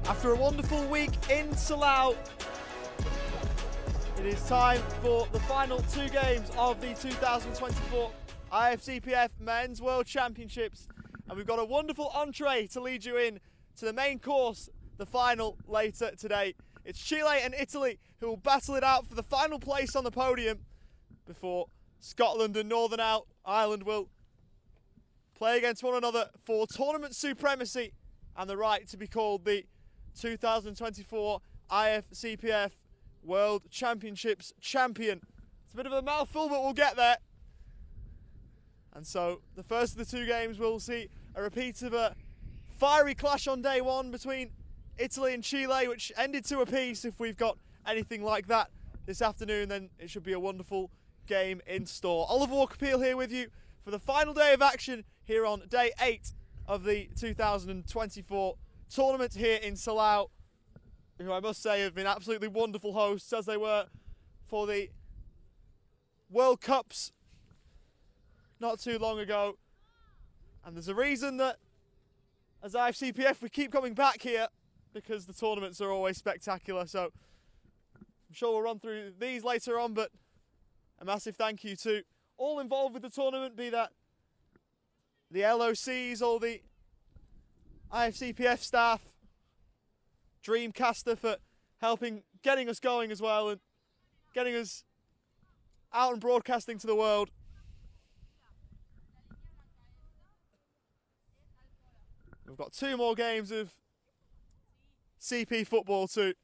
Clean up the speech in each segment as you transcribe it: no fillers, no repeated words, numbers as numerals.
After a wonderful week in Salau, it is time for the final two games of the 2024 Ifcpf Men's World Championships, and we've got a wonderful entree to lead you in to the main course, the final later today. It's Chile and Italy who will battle it out for the final place on the podium before Scotland and Northern Ireland will play against one another for tournament supremacy and the right to be called the 2024 Ifcpf World Championships champion. It's a bit of a mouthful, but we'll get there. And so the first of the two games will see a repeat of a fiery clash on day one between Italy and Chile, which ended 2 apiece. If we've got anything like that this afternoon, then it should be a wonderful game in store. Oliver Walker-Peel here with you for the final day of action here on day 8 of the 2024 tournament here in Salau, who I must say have been absolutely wonderful hosts, as they were for the World Cups not too long ago. And there's a reason that as Ifcpf we keep coming back here, because the tournaments are always spectacular. So I'm sure we'll run through these later on, but a massive thank you to all involved with the tournament, be that the LOCs, all the Ifcpf staff, Dreamcaster for helping getting us going as well and getting us out and broadcasting to the world. We've got 2 more games of CP football to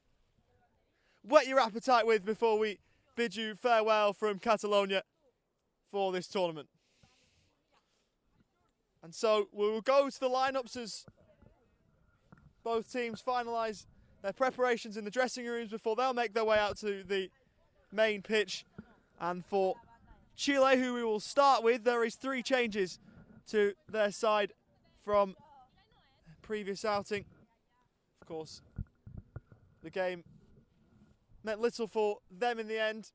whet your appetite with before we bid you farewell from Catalonia for this tournament. And so we will go to the lineups as both teams finalise their preparations in the dressing rooms before they'll make their way out to the main pitch. And for Chile, who we will start with, there is 3 changes to their side from previous outing. Of course, the game meant little for them in the end.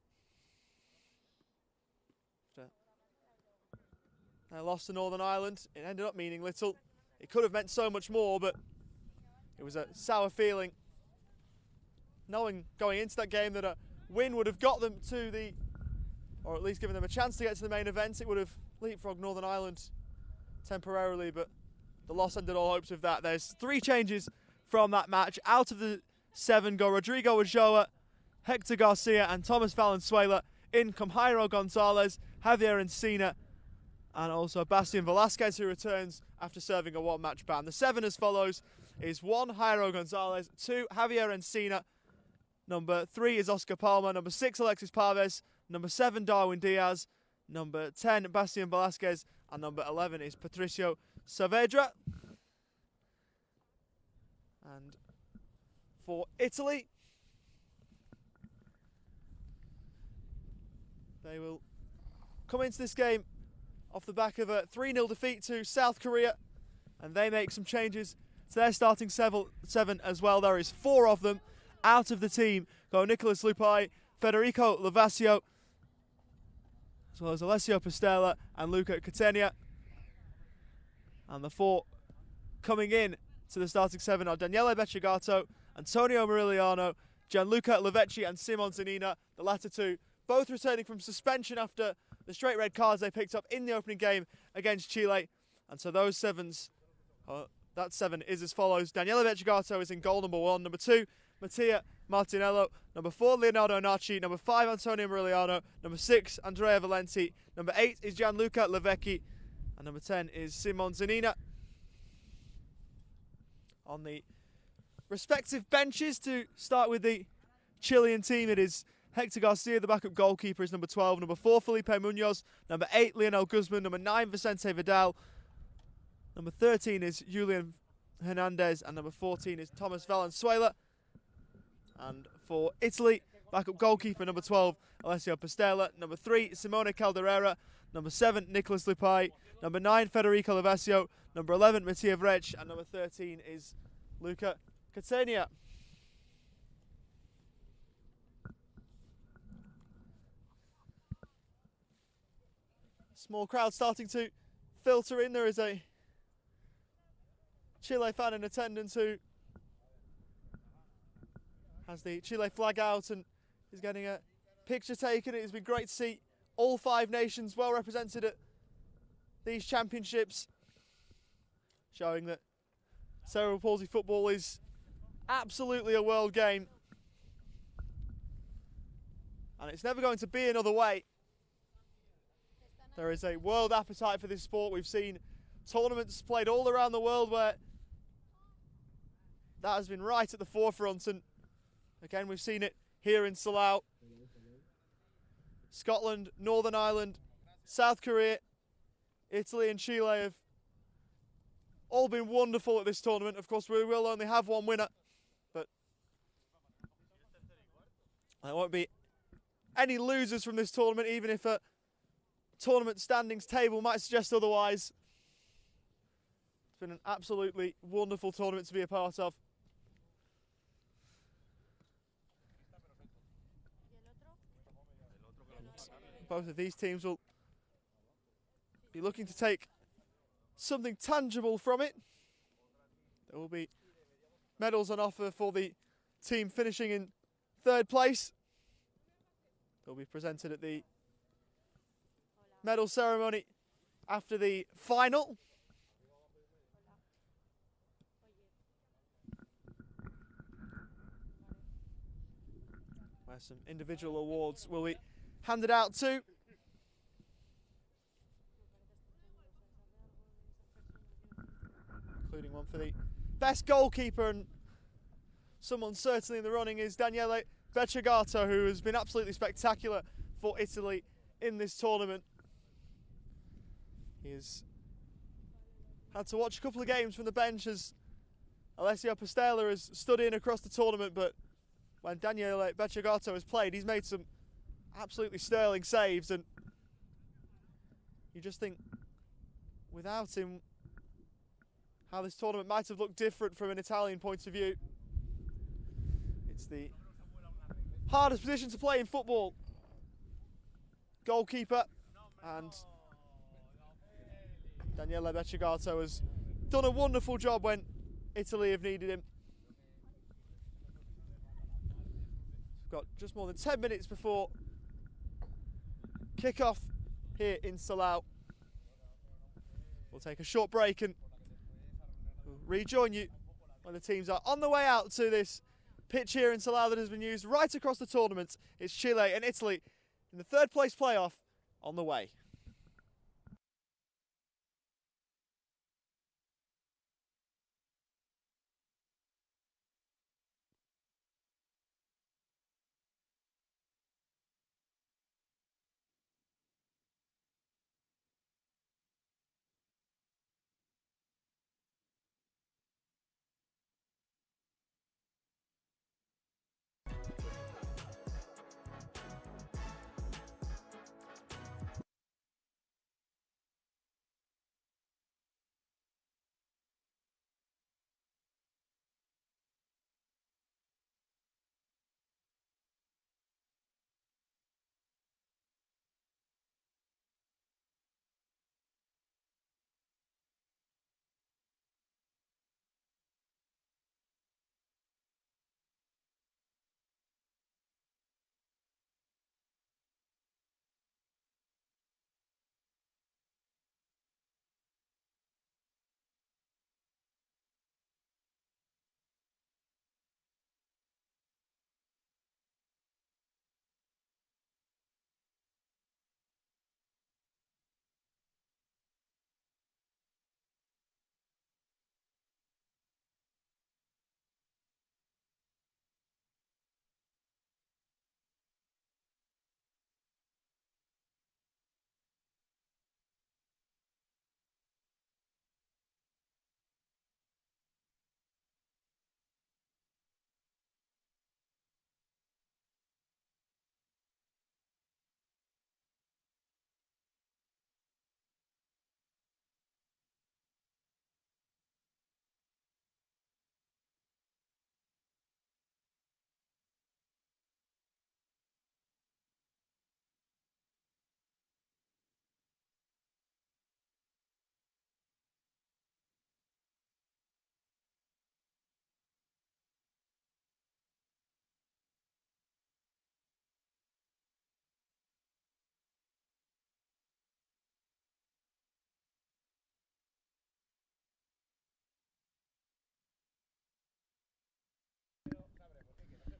They lost to Northern Ireland. It ended up meaning little. It could have meant so much more, but it was a sour feeling, knowing going into that game that a win would have got them to the, or at least given them a chance to get to the main event. It would have leapfrogged Northern Ireland temporarily, but the loss ended all hopes of that. There's 3 changes from that match. Out of the 7 go Rodrigo Ulloa, Hector Garcia and Thomas Valenzuela. In come Jairo Gonzalez, Javier Encina, and also Bastian Velasquez, who returns after serving a 1-match ban. The 7 as follows is 1 Jairo Gonzalez, 2 Javier Encina, number 3 is Oscar Palma, number 6 Alexis Parves, number 7 Darwin Diaz, number 10 Bastian Velasquez, and number 11 is Patricio Saavedra. And for Italy, they will come into this game off the back of a 3-0 defeat to South Korea, and they make some changes to their starting 7 as well. There is 4 of them. Out of the team go Nicolas Lupai, Federico Lavasio, as well as Alessio Pastella and Luca Catania. And the 4 coming in to the starting 7 are Daniele Beccigato, Antonio Morigliano, Gianluca Lavecchi and Simon Zanina, the latter 2 both returning from suspension after the straight red cards they picked up in the opening game against Chile. And so those 7s, that 7 is as follows. Daniele Beccigato is in goal, number 1. Number 2, Mattia Martinello. Number 4, Leonardo Narci. Number 5, Antonio Morigliano. Number 6, Andrea Valenti. Number 8 is Gianluca Lavecchi. And number 10 is Simon Zanina. On the respective benches, to start with the Chilean team, it is Hector Garcia, the backup goalkeeper, is number 12. Number 4, Felipe Munoz. Number 8, Lionel Guzman. Number 9, Vicente Vidal. Number 13 is Julian Hernandez. And number 14 is Thomas Valenzuela. And for Italy, backup goalkeeper, number 12, Alessio Pastella. Number 3, Simone Calderera. Number 7, Nicolas Lupai. Number 9, Federico Lavasio. Number 11, Mattia Vrech. And number 13 is Luca Catania. Small crowd starting to filter in. There is a Chile fan in attendance who has the Chile flag out and is getting a picture taken. It has been great to see all 5 nations well represented at these championships, showing that cerebral palsy football is absolutely a world game, and it's never going to be another way. There is a world appetite for this sport. We've seen tournaments played all around the world where that has been right at the forefront, and again we've seen it here in Salau. Scotland, Northern Ireland, South Korea, Italy and Chile have all been wonderful at this tournament. Of course, we will only have one winner, but there won't be any losers from this tournament, even if a tournament standings table might suggest otherwise. It's been an absolutely wonderful tournament to be a part of. Both of these teams will be looking to take something tangible from it. There will be medals on offer for the team finishing in 3rd place. They'll be presented at the medal ceremony after the final. Where some individual awards will be handed out too. Including one for the best goalkeeper, and someone certainly in the running is Daniele Becciagato, who has been absolutely spectacular for Italy in this tournament. He has had to watch a couple of games from the bench as Alessio Pastella has stood in across the tournament, but when Daniele Becciagato has played, he's made some absolutely sterling saves, and you just think without him how this tournament might have looked different from an Italian point of view. It's the hardest position to play in football. Goalkeeper, and Daniele Becciagato has done a wonderful job when Italy have needed him. We've got just more than 10 minutes before kick-off here in Salau. We'll take a short break and we'll rejoin you when the teams are on the way out to this pitch here in Salau that has been used right across the tournament. It's Chile and Italy in the 3rd place playoff on the way.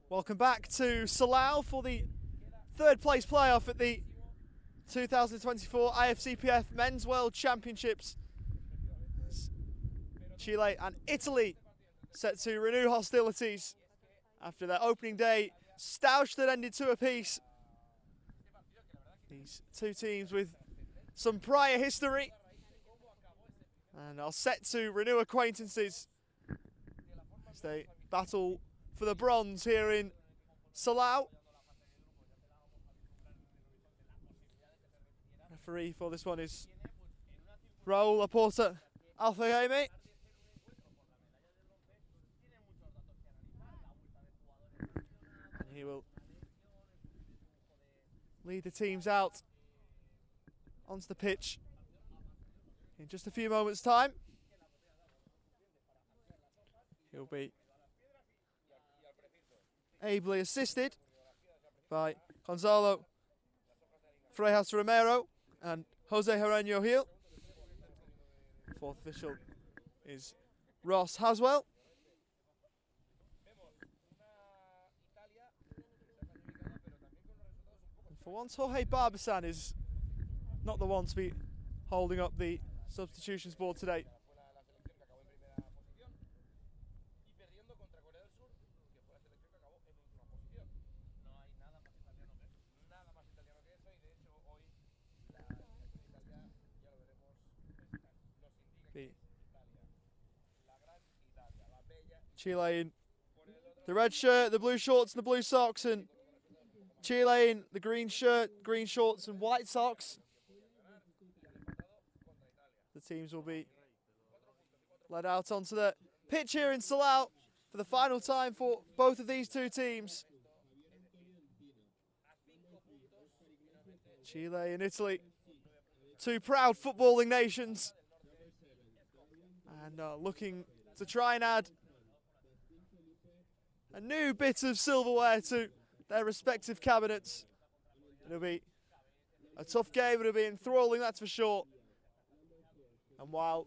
Welcome back to Salau for the third place playoff at the 2024 Ifcpf Men's World Championships. Chile and Italy set to renew hostilities after their opening day stoush that ended 2 apiece. These two teams with some prior history and are set to renew acquaintances as they battle for the bronze here in Salau. Referee for this one is Raul Laporta Alfajeme. And he will lead the teams out onto the pitch in just a few moments' time. He'll be ably assisted by Gonzalo Frejas Romero and Jose Hereño Gil. Fourth official is Ross Haswell. And for once, Jorge Barbasan is not the one to be holding up the substitutions board today. Chile in the red shirt, the blue shorts and the blue socks, and Chile in the green shirt, green shorts and white socks. The teams will be led out onto the pitch here in Salau for the final time for both of these two teams. Chile and Italy, two proud footballing nations, and looking to try and add a new bit of silverware to their respective cabinets. It'll be a tough game, it'll be enthralling, that's for sure. And while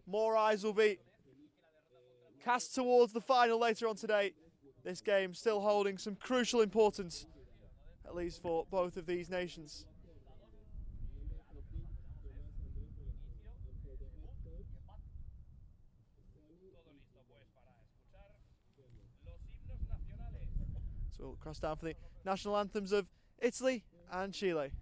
more eyes will be cast towards the final later on today, this game still holding some crucial importance, at least for both of these nations. So we'll cross down for the national anthems of Italy and Chile.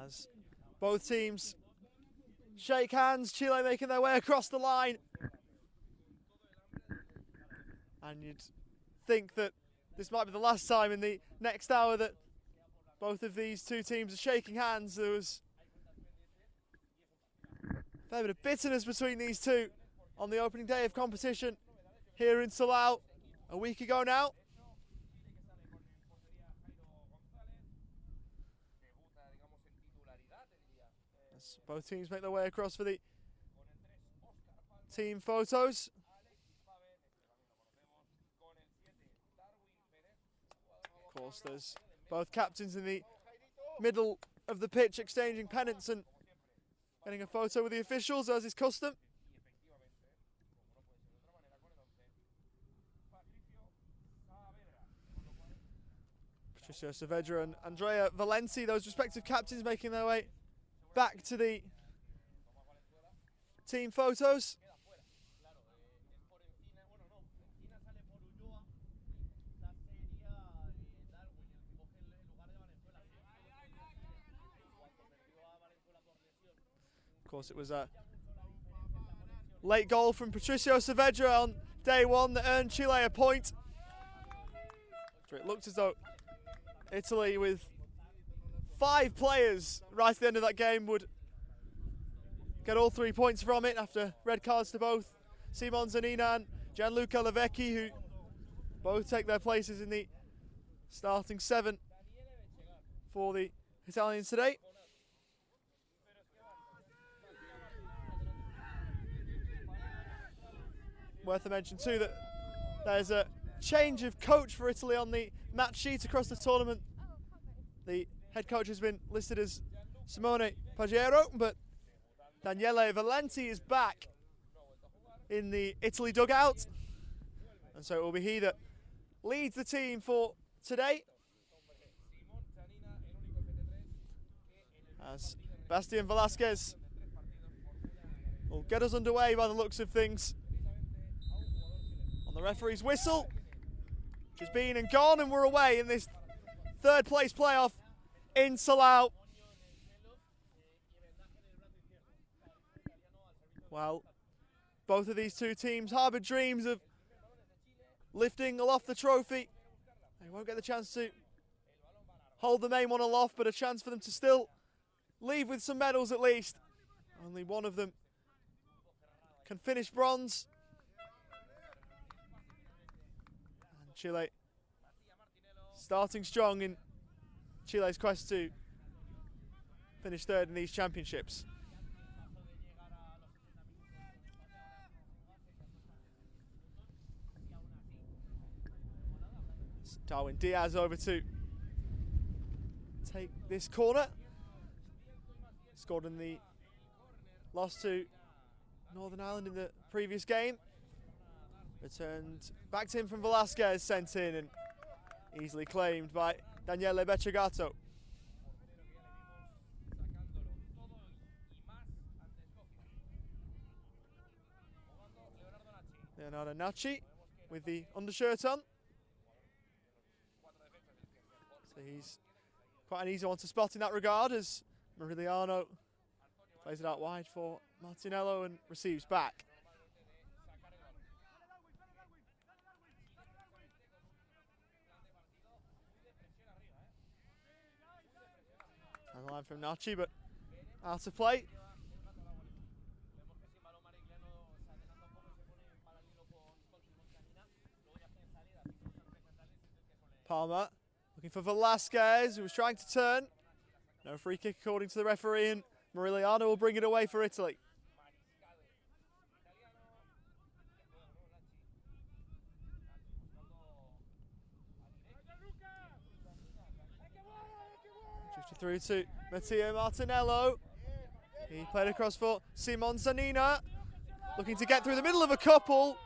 As both teams shake hands, Chile making their way across the line. And you'd think that this might be the last time in the next hour that both of these two teams are shaking hands. There was a fair bit of bitterness between these two on the opening day of competition here in Silao a week ago now. As both teams make their way across for the team photos. Of course, there's both captains in the middle of the pitch exchanging pennants and getting a photo with the officials, as is custom. Patricio Saavedra and Andrea Valenti, those respective captains, making their way back to the team photos. Of course, it was a late goal from Patricio Saavedra on day one that earned Chile a point. So it looked as though Italy, with 5 players right at the end of that game, would get all 3 points from it after red cards to both Simon Zanina and Gianluca Lavecchi, who both take their places in the starting 7 for the Italians today. Worth a mention too that there's a change of coach for Italy on the match sheet across the tournament. The head coach has been listed as Simone Pagero, but Daniele Valenti is back in the Italy dugout, and so it will be he that leads the team for today, as Bastian Velasquez will get us underway by the looks of things. On the referee's whistle, which has been and gone, and we're away in this 3rd place playoff in Silao. Well, both of these two teams harbour dreams of lifting aloft the trophy. They won't get the chance to hold the main one aloft, but a chance for them to still leave with some medals at least. Only one of them can finish bronze. And Chile starting strong in Chile's quest to finish 3rd in these championships. Darwin Diaz over to take this corner. Scored in the loss to Northern Ireland in the previous game. Returned back to him from Velasquez, sent in and easily claimed by Daniele Becciagato. Leonardo Nacci with the undershirt on. So he's quite an easy one to spot in that regard, as Merigliano plays it out wide for Martinello and receives back. And the line from Nacci, but out of play. Palmer looking for Velasquez, who was trying to turn. No free kick according to the referee, and Merigliano will bring it away for Italy. Drifted through to Matteo Martinello. He played across for Simon Zanina, looking to get through the middle of a couple,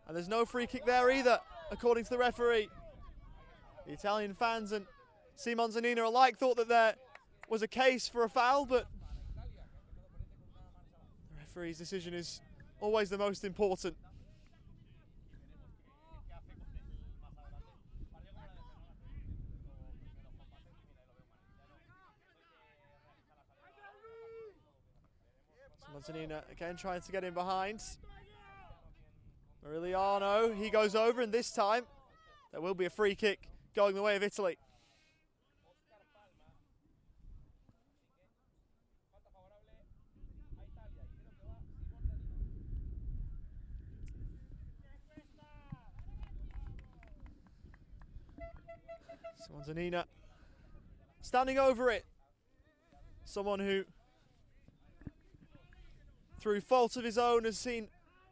and there's no free kick there either, according to the referee. The Italian fans and Simon Zanina alike thought that there was a case for a foul, but the referee's decision is always the most important. Antonina again trying to get in behind. Moriliano, he goes over, and this time there will be a free kick going the way of Italy. So Antonina standing over it. Someone who, through fault of his own, has seen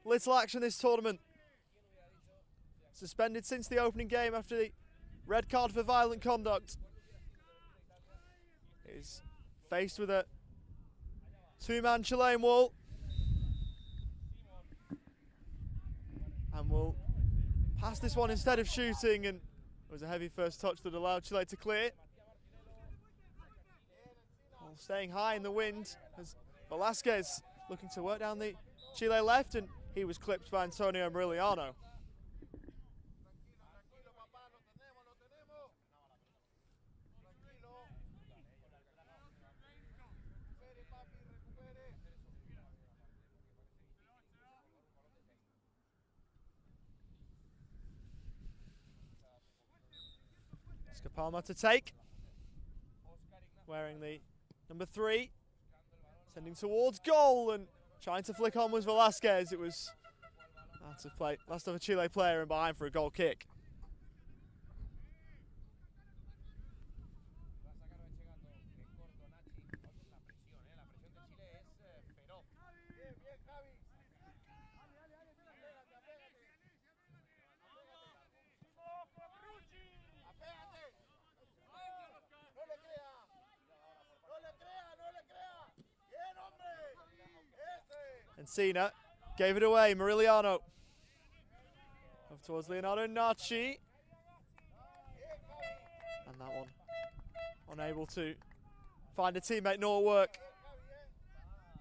little action this tournament. Suspended since the opening game after the red card for violent conduct. Is faced with a two-man Chilean wall. And will pass this one instead of shooting, and it was a heavy first touch that allowed Chile to clear. Ball staying high in the wind as Velasquez looking to work down the Chile left, and he was clipped by Antonio Moriliano. Palma to take, wearing the number 3, sending towards goal, and trying to flick on was Velasquez. It was out of play, last of a Chile player and behind for a goal kick. And Cena gave it away. Moriliano off towards Leonardo Naci, and that one unable to find a teammate nor work.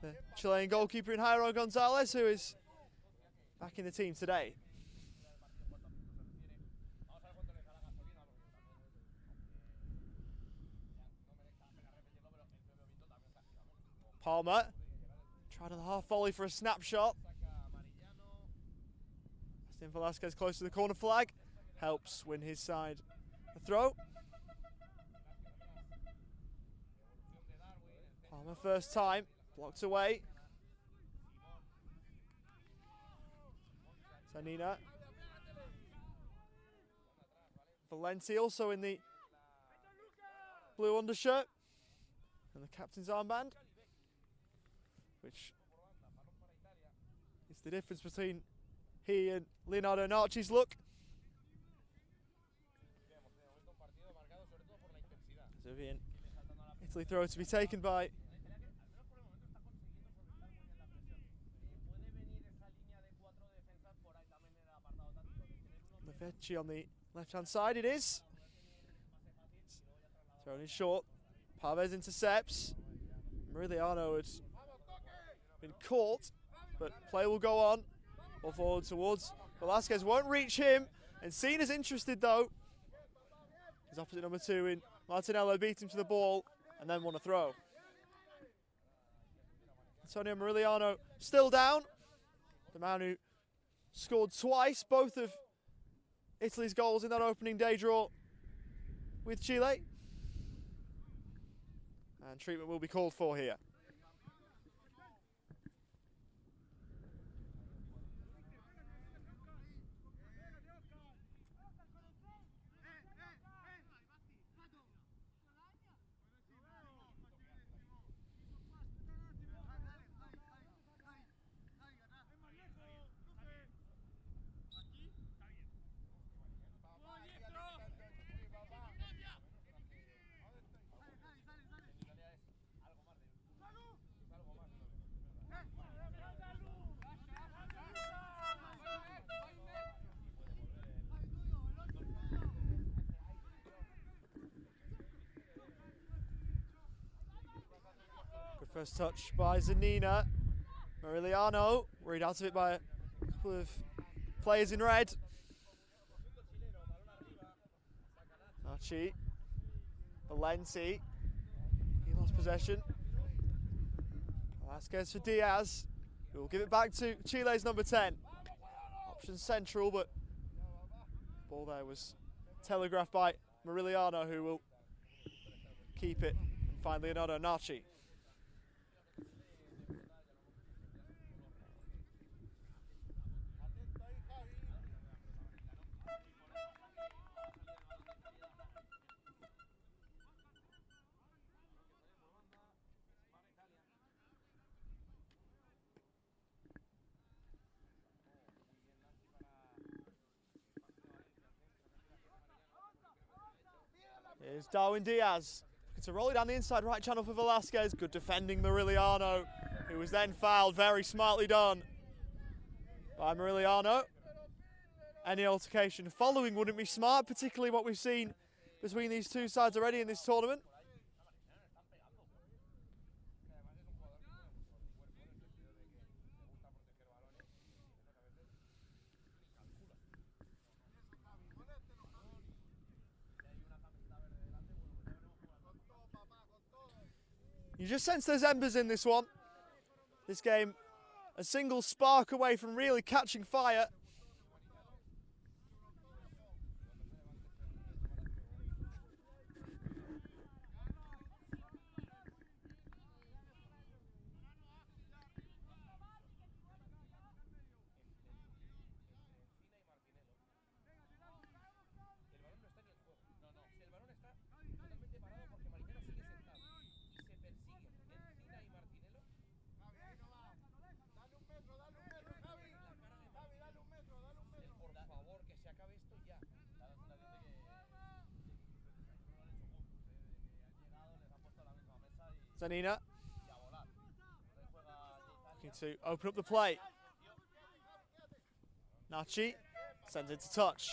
The Chilean goalkeeper in Jairo Gonzalez, who is back in the team today. Palmer tried on the half volley for a snapshot. Velasquez close to the corner flag. Helps win his side a throw. Palmer first time. Blocked away. Zanina. Valenti also in the blue undershirt and the captain's armband, which is the difference between he and Leonardo Naci's look. Vivian, Italy throw to be taken by Levecci on the left-hand side. It is. Thrown in short. Pavez intercepts. Moriliano had been caught, but play will go on. Ball forward towards Velasquez, won't reach him, and Cena's interested though. His opposite number 2 in Martinello beat him to the ball and then won a throw. Antonio Moriliano still down. The man who scored twice, both of Italy's goals in that opening day draw with Chile. And treatment will be called for here. First touch by Zanina. Moriliano worried out of it by a couple of players in red. Naci. Valenti. He lost possession. Velasquez for Diaz. We'll give it back to Chile's number 10. Option central, but ball there was telegraphed by Mariliano, who will keep it and find Leonardo Nachi. Here's Darwin Diaz, looking to roll it down the inside right channel for Velasquez. Good defending Mariliano, who was then fouled. Very smartly done by Mariliano. Any altercation following wouldn't be smart, particularly what we've seen between these two sides already in this tournament. You just sense there's embers in this one. This game, a single spark away from really catching fire. Zanina looking to open up the play. Nachi sends it to touch.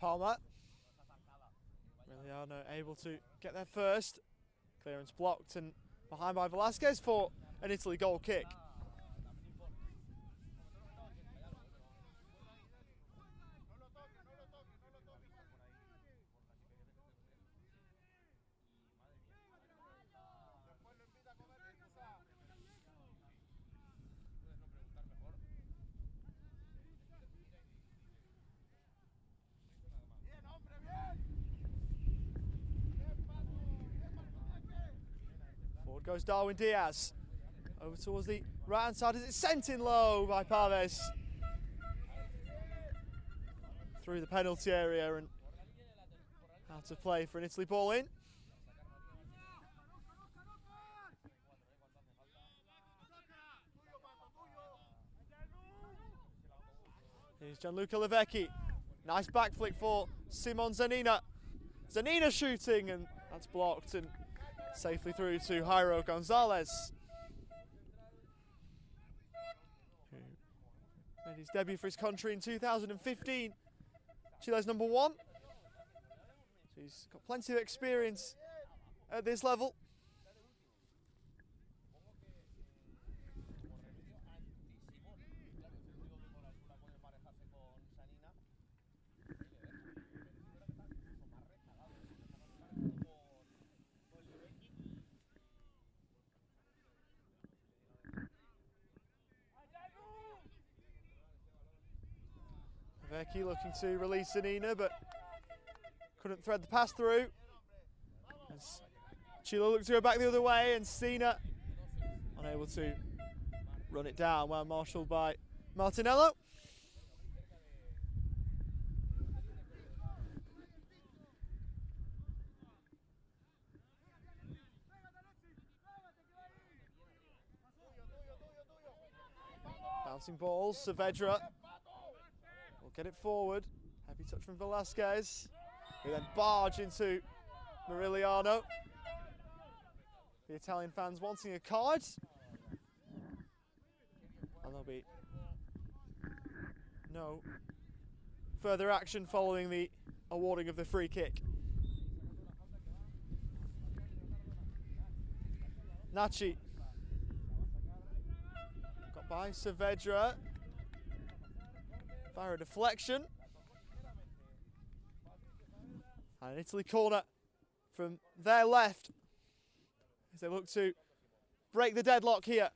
Palmer. Mariliano able to get there first. Clearance blocked and behind by Velasquez for an Italy goal kick. Goes Darwin Diaz over towards the right hand side as it's sent in low by Paves through the penalty area and out of play for an Italy ball in. Here's Gianluca Lavecchi, nice back flick for Simon Zanina. Zanina shooting and that's blocked and safely through to Jairo Gonzalez, who made his debut for his country in 2015. Chile's number 1. So he's got plenty of experience at this level. Vecchi looking to release Zanina, but couldn't thread the pass through. As Chile looked to go back the other way, and Sina unable to run it down, well marshalled by Martinello. Bouncing balls, Saavedra will get it forward. Heavy touch from Velasquez, who then barge into Merigliano. The Italian fans wanting a card. And there'll be no further action following the awarding of the free kick. Nachi. Got by Saavedra. Via a deflection. And an Italy corner from their left as they look to break the deadlock here.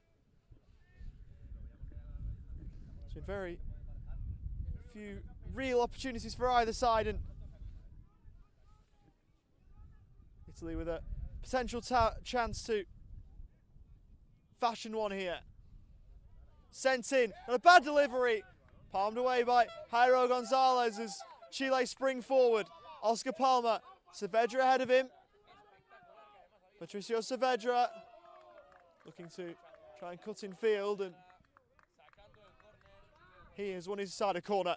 It's been very few real opportunities for either side, and Italy with a potential chance to fashion one here. Sent in, and a bad delivery. Palmed away by Jairo Gonzalez as Chile spring forward. Oscar Palma, Saavedra ahead of him. Patricio Saavedra looking to try and cut in field, and he has won his side of corner.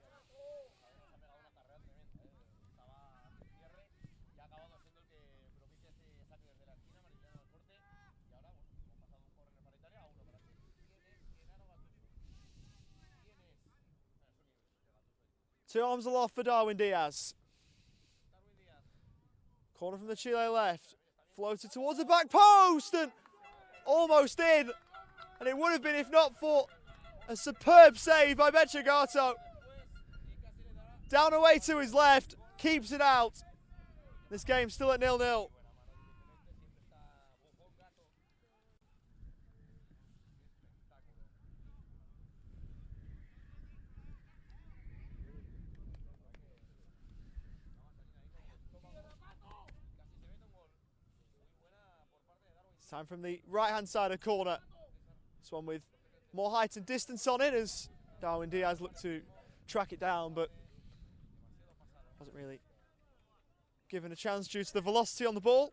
Two arms aloft for Darwin Diaz. Corner from the Chile left. Floated towards the back post and almost in. And it would have been if not for a superb save by Becciagato. Down away to his left. Keeps it out. This game's still at 0-0. Time from the right-hand side of corner. This one with more height and distance on it as Darwin Diaz looked to track it down, but wasn't really given a chance due to the velocity on the ball.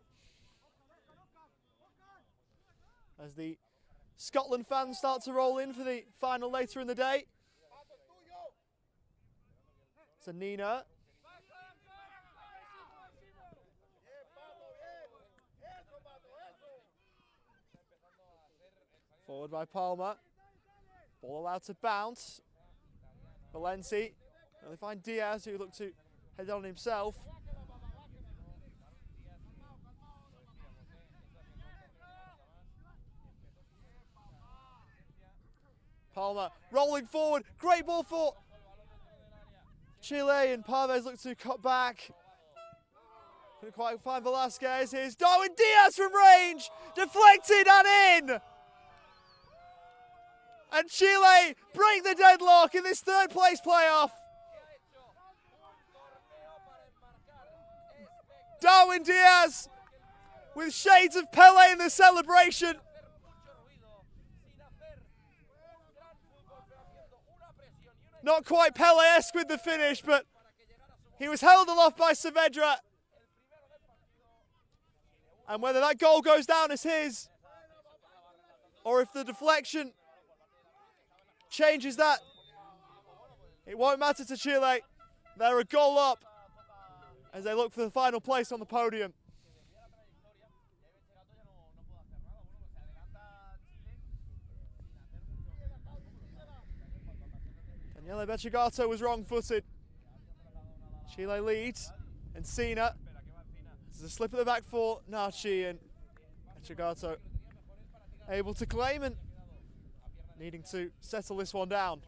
As the Scotland fans start to roll in for the final later in the day. Zanina. Forward by Palma. Ball allowed to bounce. Valenti. And they find Diaz, who looked to head on himself. Palma rolling forward. Great ball for Chile, and Paves looked to cut back. Couldn't quite find Velasquez. Here's Darwin Diaz from range. Deflected and in. And Chile break the deadlock in this third place playoff. Darwin Diaz with shades of Pele in the celebration. Not quite Pele-esque with the finish, but he was held aloft by Saavedra. And whether that goal goes down as his, or if the deflection changes that, it won't matter to Chile. They're a goal up as they look for the final place on the podium. Daniele Becciagato was wrong-footed. Chile leads, and Sina. There's a slip at the back for Nachi, and Becciagato able to claim and needing to settle this one down.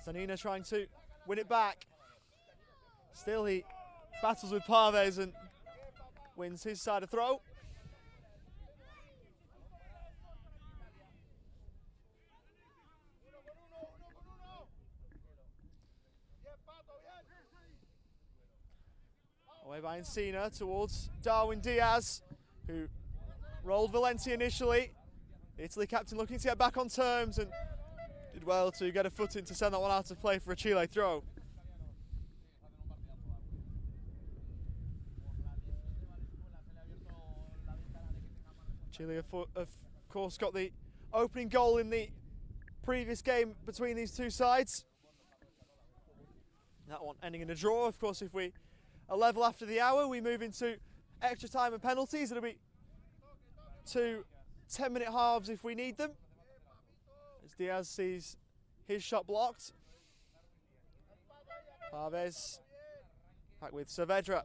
Zanina trying to win it back. Still he battles with Paves and wins his side of throw. Away by Encina towards Darwin Diaz, who rolled Valenti initially. The Italy captain looking to get back on terms and did well to get a foot in to send that one out of play for a Chile throw. Chile, of course, got the opening goal in the previous game between these two sides. That one ending in a draw. Of course, if we are level after the hour, we move into extra time and penalties. It'll be 2 10-minute halves if we need them. As Diaz sees his shot blocked. Parves back with Saavedra.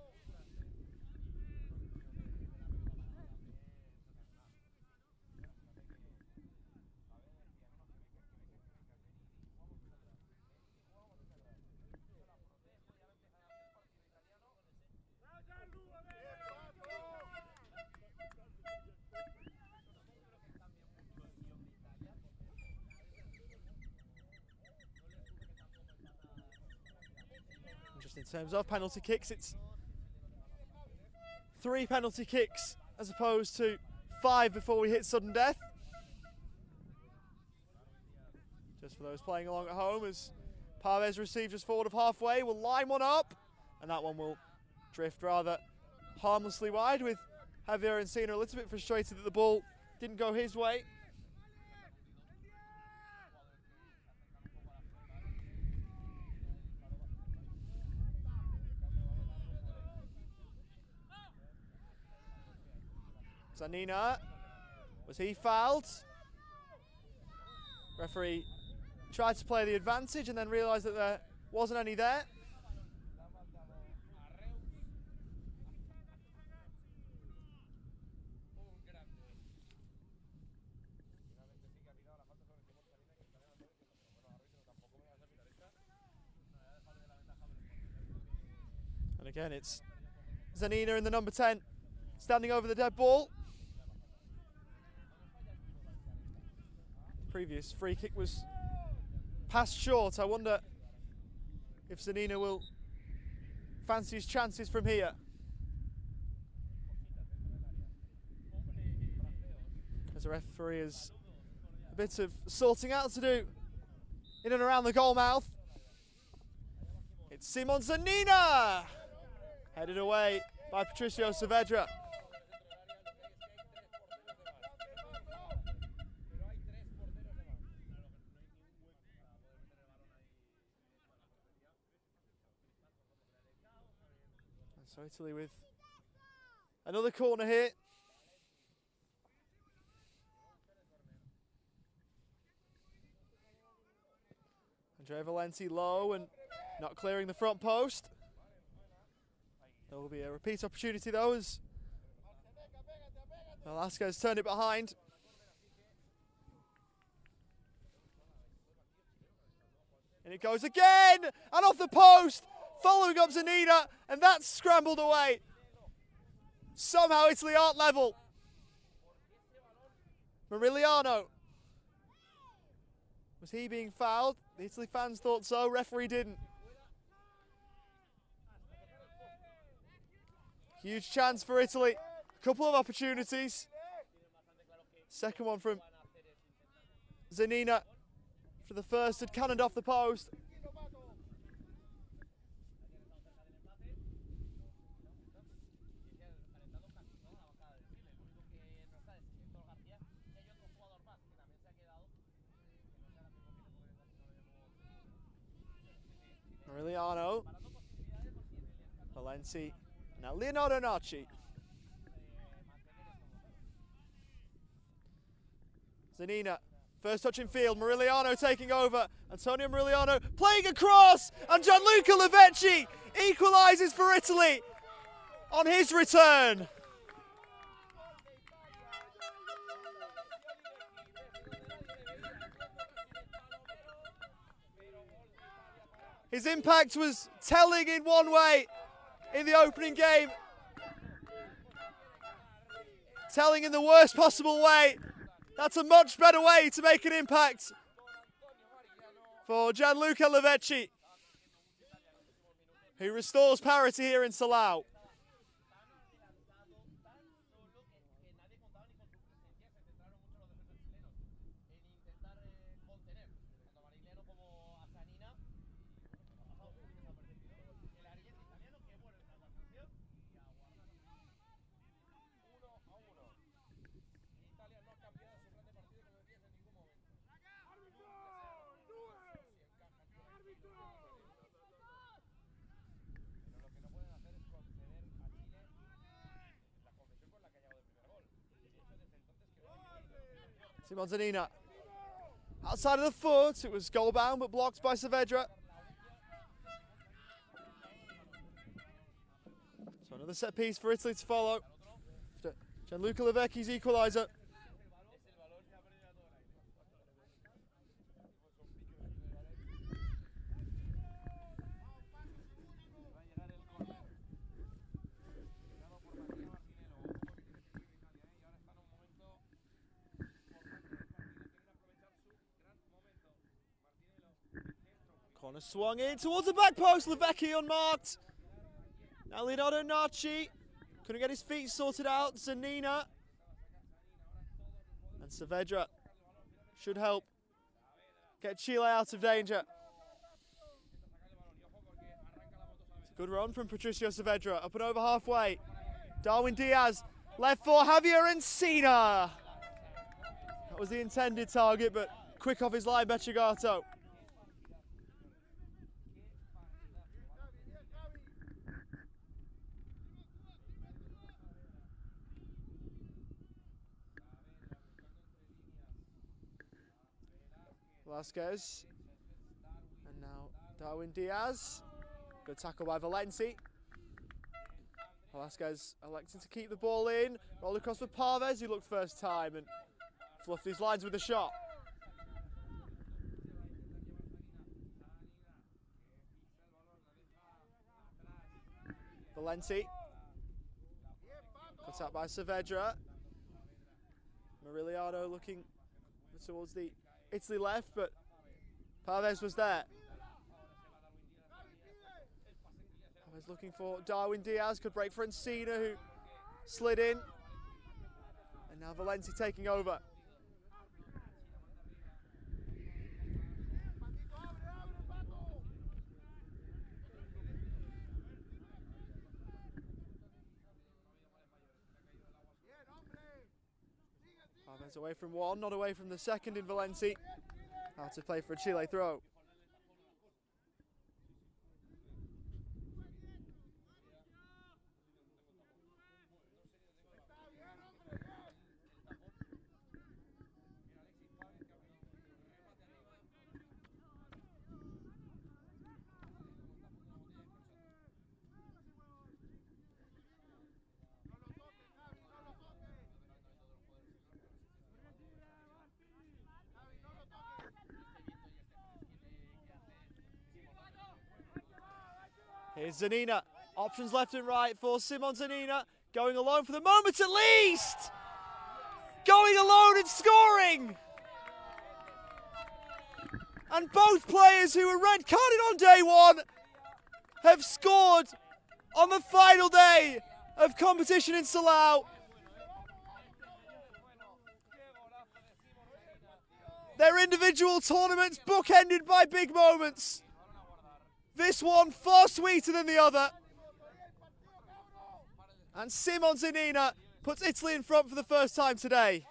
Just in terms of penalty kicks, it's 3 penalty kicks as opposed to 5 before we hit sudden death. Just for those playing along at home, as Parves receives just forward of halfway, will line one up, and that one will drift rather harmlessly wide, with Javier Encina a little bit frustrated that the ball didn't go his way. Zanina, was he fouled? Referee tried to play the advantage and then realised that there wasn't any there. And again, it's Zanina in the number 10, standing over the dead ball. Previous free kick was passed short. I wonder if Zanina will fancy his chances from here. As the referee has a bit of sorting out to do in and around the goal mouth. It's Simon Zanina, headed away by Patricio Saavedra. So Italy with another corner here. Andrea Valenti low and not clearing the front post. There will be a repeat opportunity though, as Velasquez turned it behind. And it goes again, and off the post, following up Zanina, and that's scrambled away. Somehow Italy aren't level. Morigliano. Was he being fouled? The Italy fans thought so, referee didn't. Huge chance for Italy. A couple of opportunities. Second one from Zanina. For the first, had cannoned off the post. Morigliano. Valenti. Now Leonardo Narci. Zanina. First touch in field, Morigliano taking over. Antonio Morigliano playing across, and Gianluca Lavetti equalises for Italy on his return. His impact was telling in one way in the opening game. Telling in the worst possible way. That's a much better way to make an impact for Gianluca Lavetti, who restores parity here in Salau. Simonzanina. Outside of the foot, it was goal bound but blocked by Saavedra. So another set piece for Italy to follow. Gianluca Lavecchi's equaliser. Corner swung in towards the back post. Lavecchi unmarked. Now Leonardo Narci couldn't get his feet sorted out. Zanina and Saavedra should help get Chile out of danger. It's a good run from Patricio Saavedra, up and over halfway. Darwin Diaz, left for Javier Encina. That was the intended target, but quick off his line, Bechegato. Vasquez, and now Darwin Diaz. Good tackle by Valenti. Vasquez electing to keep the ball in. Rolled across for Parves, who looked first time and fluffed his lines with a shot. Valenti. Cut out by Saavedra. Moriliano looking towards the Italy left, but Parves was there. Parves looking for Darwin Diaz, could break for Encina, who slid in. And now Valenti taking over. Parves away from one, not away from the second in Valenti. How to play for a Chile throw. Here's Zanina. Options left and right for Simonzanina. Going alone for the moment at least. Going alone and scoring. And both players who were red carded on day one have scored on the final day of competition in Silao. Their individual tournaments bookended by big moments. This one far sweeter than the other. And Simonzanina puts Italy in front for the first time today.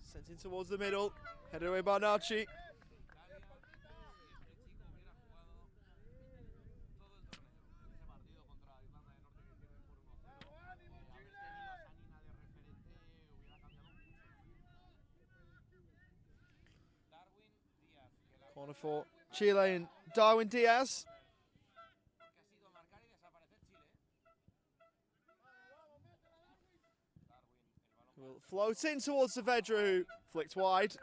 Sent in towards the middle, headed away by Narci. Corner for Chile and Darwin Diaz. Will float in towards Saavedra, who flicked wide.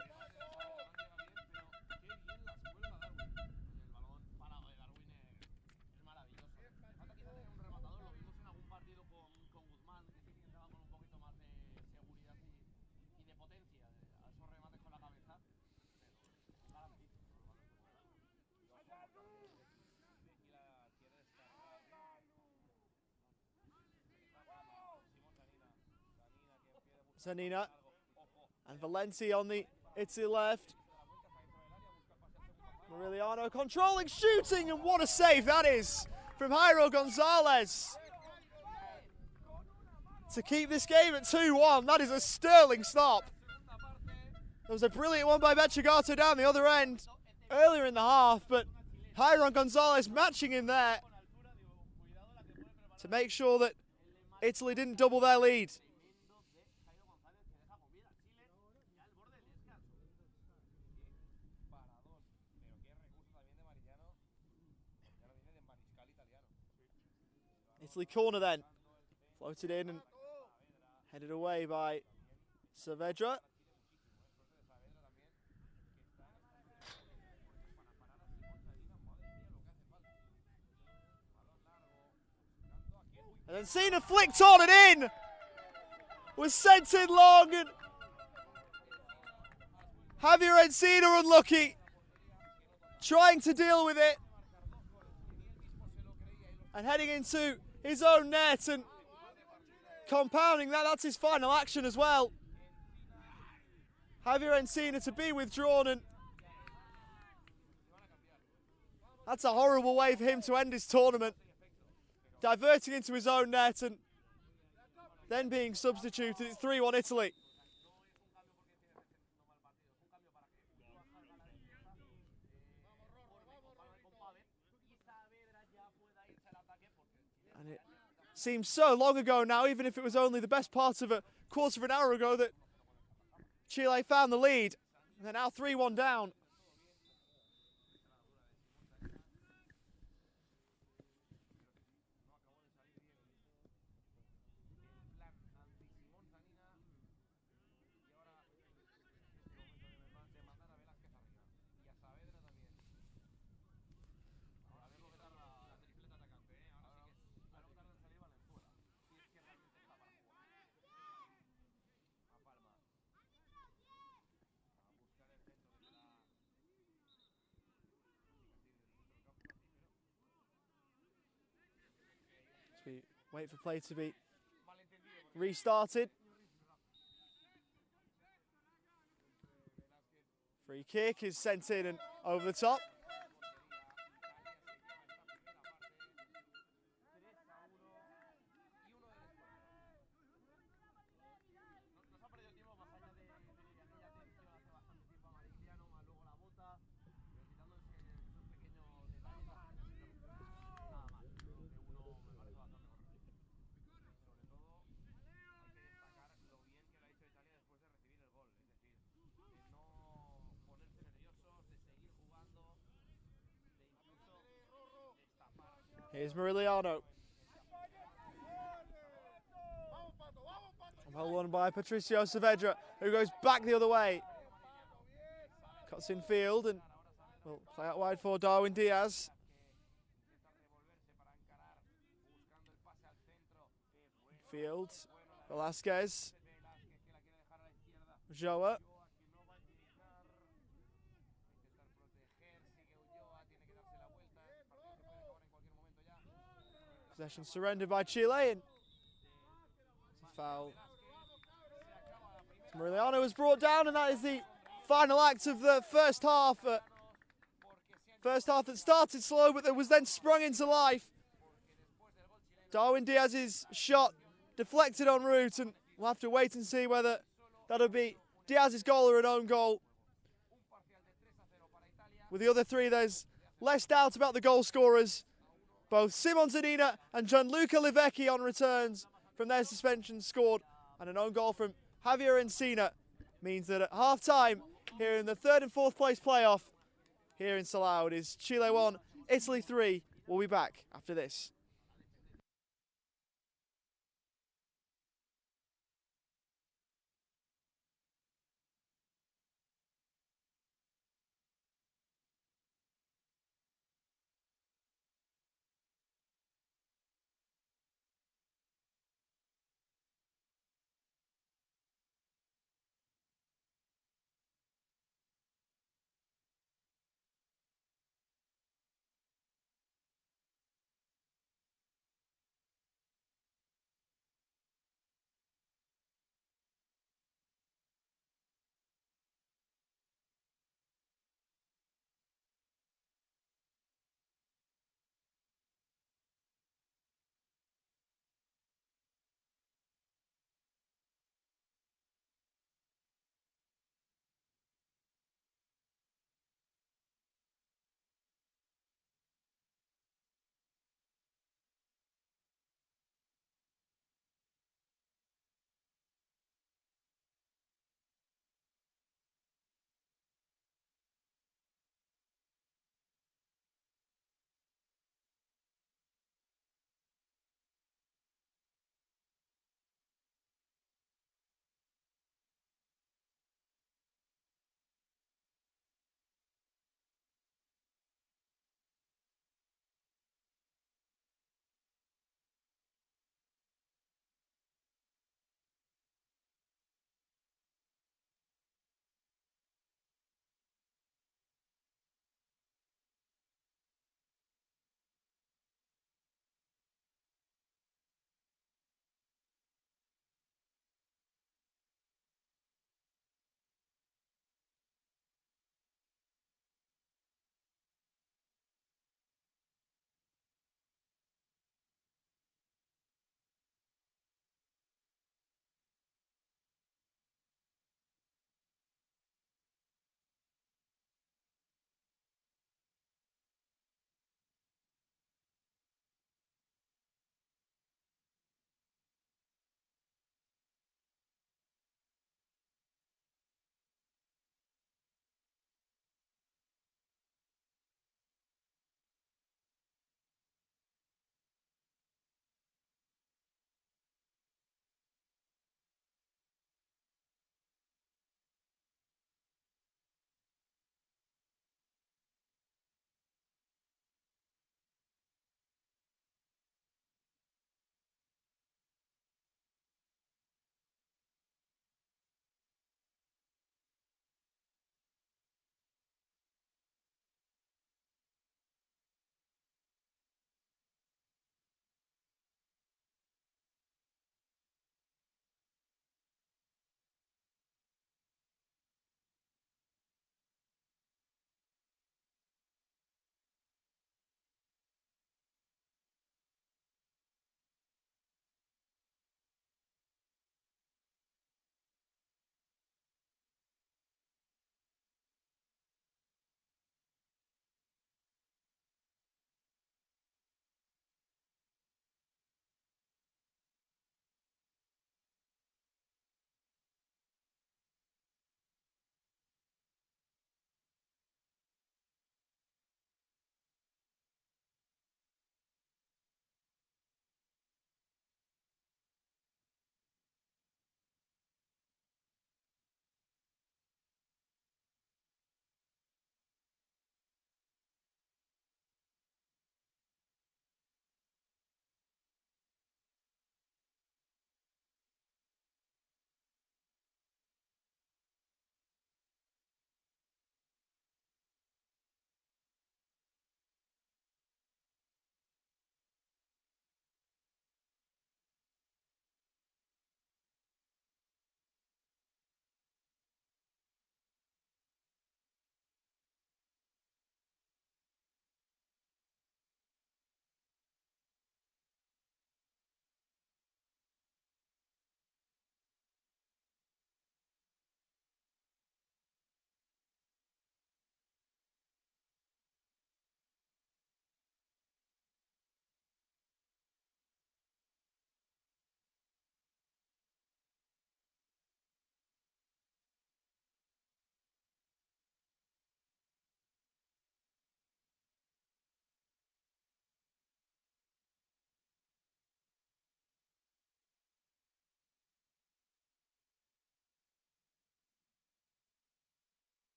Zanina and Valenti on the Italy left. Moriliano controlling, shooting, and what a save that is from Jairo Gonzalez. To keep this game at 2-1, that is a sterling stop. There was a brilliant one by Bechigato down the other end earlier in the half, but Jairon Gonzalez matching in there to make sure that Italy didn't double their lead. Italy corner then. Floated in and headed away by Saavedra. And then Sina flicked on and in. Was sent in long, and Javier Encina unlucky. Trying to deal with it. And heading into his own net and compounding that. That's his final action as well. Javier Encina to be withdrawn, and that's a horrible way for him to end his tournament. Diverting into his own net and then being substituted. It's 3-1 Italy. And it seems so long ago now, even if it was only the best part of a quarter of an hour ago, that Chile found the lead. And they're now 3-1 down. We wait for play to be restarted. Free kick is sent in and over the top. Here's Moriliano. Well won by Patricio Saavedra, who goes back the other way. Cuts in field and will play out wide for Darwin Diaz. Field, Velasquez. Joa. Possession surrendered by Chile, and it's a foul. Moriliano was brought down, and that is the final act of the first half. First half that started slow, but that was then sprung into life. Darwin Diaz's shot deflected en route, and we'll have to wait and see whether that'll be Diaz's goal or an own goal. With the other three, there's less doubt about the goal scorers. Both Simon Zanina and Gianluca Livecchi on returns from their suspension scored, and an own goal from Javier Encina means that at half-time here in the third and fourth place playoff here in Salou, it is Chile 1, Italy 3. We'll be back after this.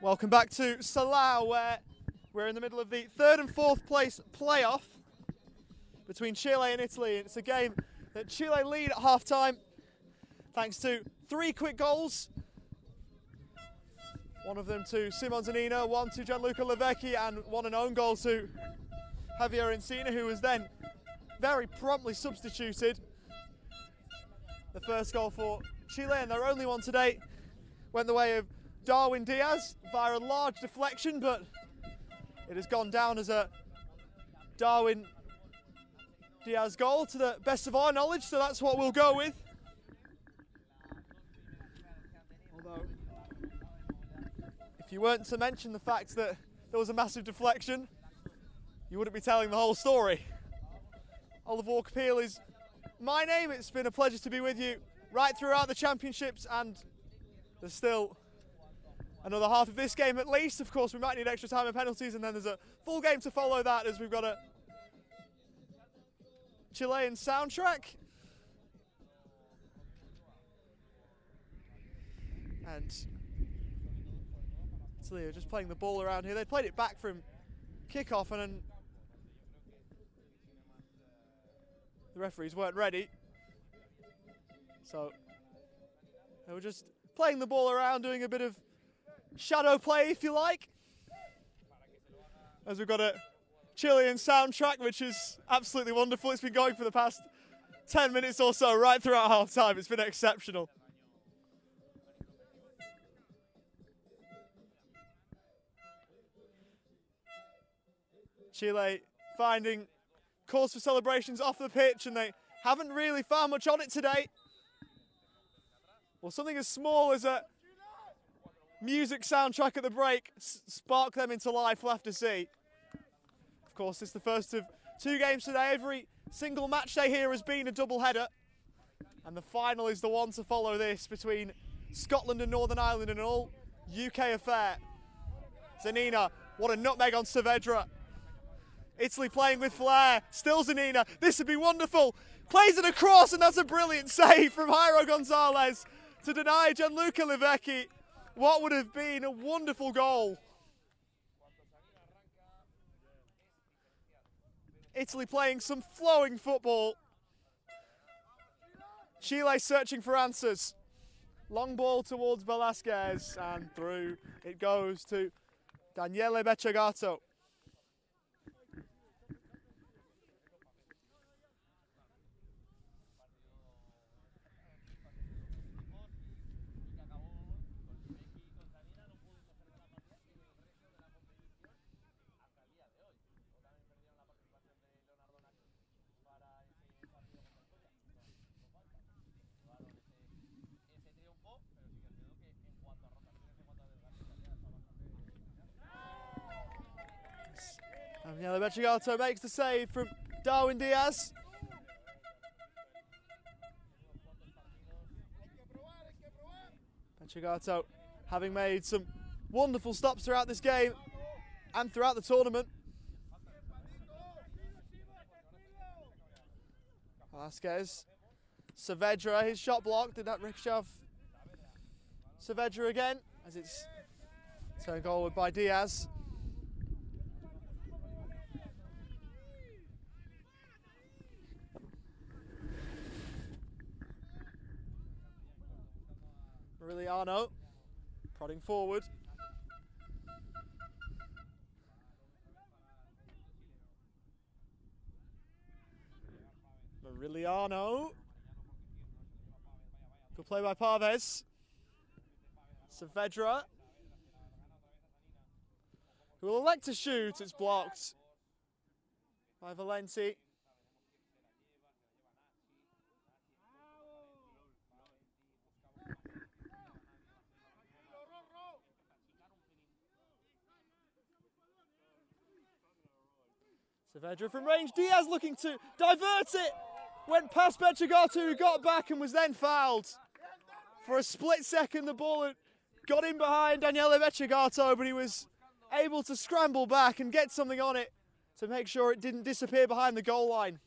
Welcome back to Salau, where we're in the middle of the 3rd and 4th place playoff between Chile and Italy. It's a game that Chile lead at half-time thanks to 3 quick goals. One of them to Simon Zanina, one to Gianluca Lavecchi, and one an own goal to Javier Encina, who was then very promptly substituted. The first goal for Chile, and their only one today, went the way of Darwin Diaz via a large deflection, but it has gone down as a Darwin Diaz goal to the best of our knowledge, so that's what we'll go with. Although, if you weren't to mention the fact that there was a massive deflection, you wouldn't be telling the whole story. Oliver Walker-Peel is my name. It's been a pleasure to be with you right throughout the championships, and there's still another half of this game at least. Of course, we might need extra time and penalties, and then there's a full game to follow that as we've got a Chilean soundtrack. And Italy are just playing the ball around here. They played it back from kickoff, and then the referees weren't ready. So they were just playing the ball around, doing a bit of shadow play, if you like. As we've got a Chilean soundtrack, which is absolutely wonderful. It's been going for the past 10 minutes or so, right throughout half time. It's been exceptional. Chile finding cause for celebrations off the pitch, and they haven't really found much on it today. Well, something as small as a music soundtrack at the break sparked them into life. We'll have to see. Of course, it's the first of 2 games today. Every single match day here has been a double header, and the final is the one to follow this between Scotland and Northern Ireland, in an all UK affair. Zanina, what a nutmeg on Saavedra. Italy playing with flair, still Zanina, this would be wonderful. Plays it across, and that's a brilliant save from Jairo Gonzalez to deny Gianluca Lavecchi what would have been a wonderful goal. Italy playing some flowing football. Chile searching for answers. Long ball towards Velasquez, and through it goes to Daniele Becciagato. Daniele Becciagato makes the save from Darwin Diaz. Becciagato having made some wonderful stops throughout this game and throughout the tournament. Velasquez. Saavedra, his shot blocked. Did that ricochet off Saavedra again, as it's turned goalward by Diaz. Mariliano prodding forward. Mariliano. Good play by Parves. Saavedra, who will elect to shoot. It's blocked by Valenti. Saavedra from range. Diaz looking to divert it. Went past Becciagato, who got back and was then fouled. For a split second, the ball had got in behind Daniele Becciagato, but he was able to scramble back and get something on it to make sure it didn't disappear behind the goal line.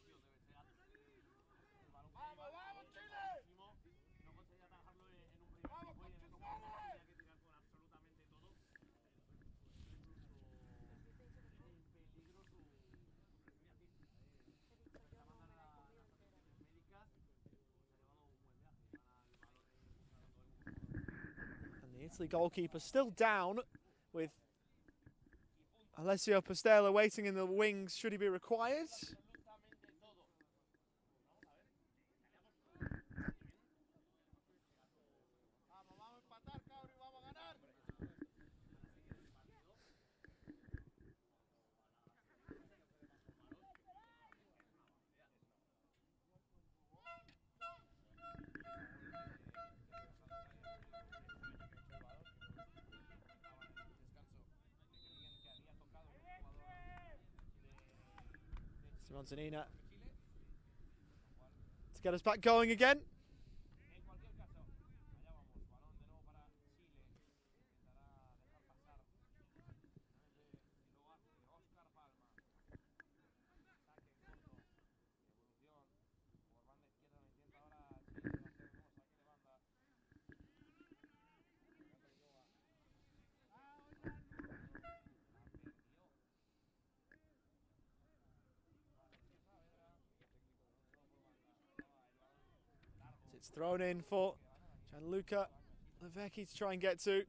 Italy goalkeeper still down with Alessio Postela waiting in the wings should he be required. Simonzanina to get us back going again. It's thrown in for Gianluca Lavecchi to try and get to.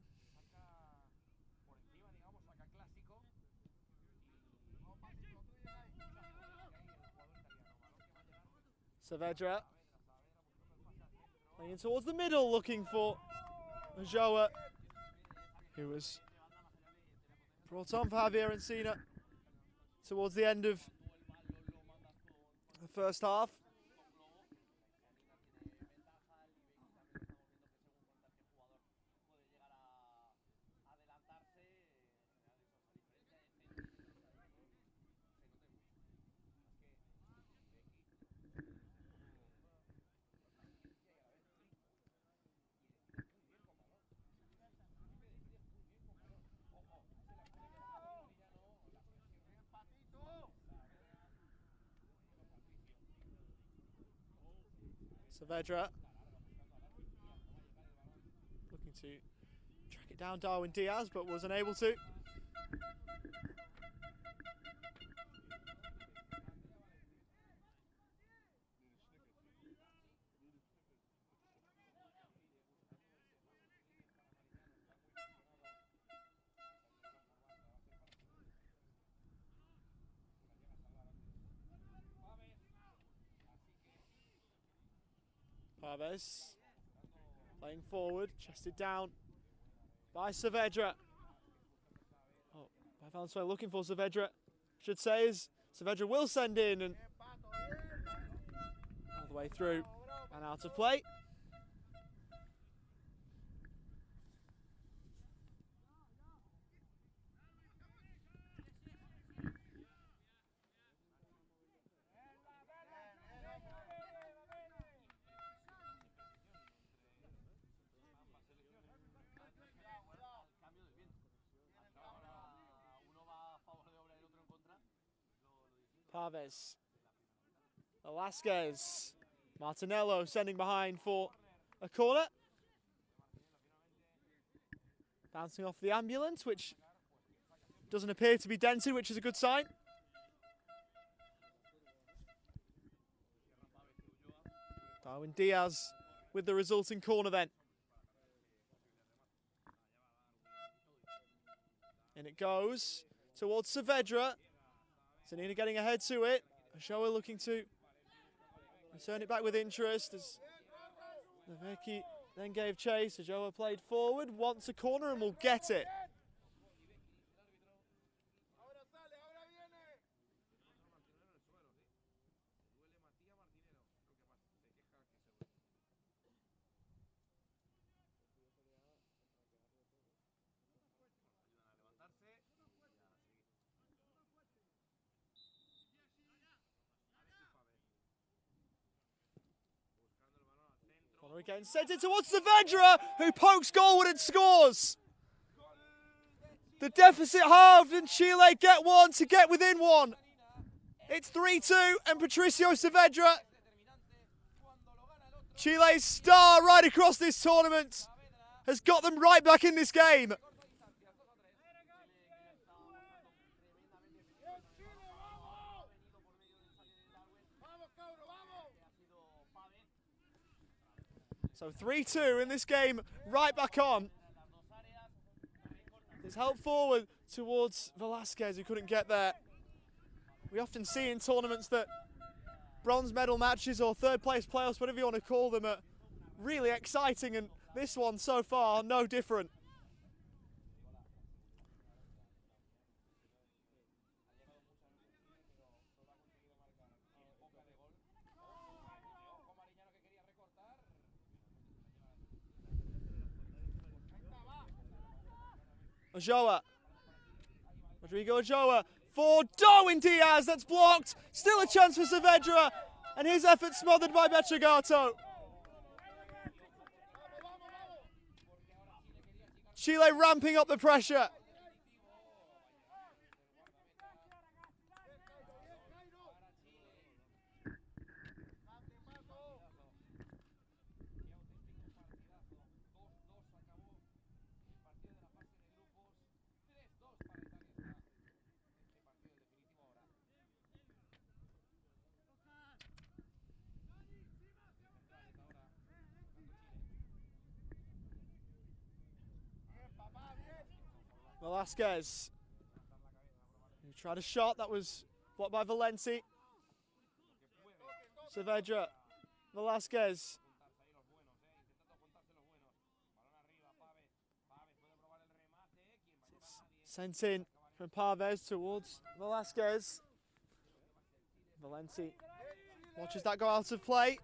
Saavedra playing towards the middle, looking for Ulloa, who was brought on for Javier Encina towards the end of the first half. Saavedra looking to track it down Darwin Diaz, but was unable to. Paves playing forward, chested down by Saavedra. Oh, by Valenzuela looking for Saavedra. Should say is Saavedra will send in and all the way through and out of play. Paves, Velasquez, Martinello sending behind for a corner. Bouncing off the ambulance, which doesn't appear to be dented, which is a good sign. Darwin Diaz with the resulting corner then. In it goes towards Saavedra. Zanina getting ahead to it. Ulloa looking to return it back with interest as Lavecchi then gave chase. Ulloa played forward, wants a corner and will get it. Corner again, sent it towards Saavedra, who pokes goalward and scores. The deficit halved and Chile get one to get within one. It's 3-2 and Patricio Saavedra, Chile's star right across this tournament, has got them right back in this game. So 3-2 in this game, right back on. It's helped forward towards Velasquez, who couldn't get there. We often see in tournaments that bronze medal matches or third place playoffs, whatever you want to call them, are really exciting, and this one so far no different. Ojoa. Rodrigo Ojoa for Darwin Diaz. That's blocked. Still a chance for Saavedra, and his effort smothered by Bechegato. Chile ramping up the pressure. Velasquez. He tried a shot that was blocked by Valenti. Saavedra. Velasquez. Sent in from Parvez towards Velasquez. Valenti watches that go out of play.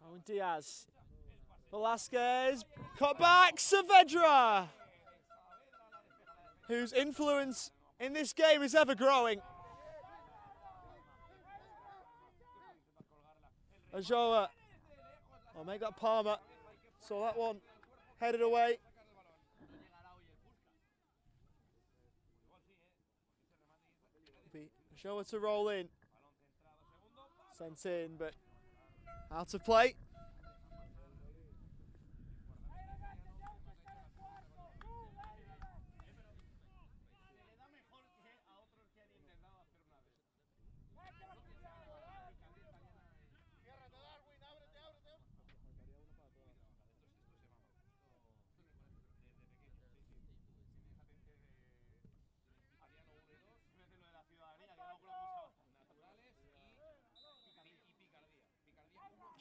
Darwin Diaz. Velasquez. Cut back. Saavedra, whose influence in this game is ever growing. Ojoa. I'll make that Palmer. Saw that one headed away. Ojoa to roll in. Sent in, but out of play.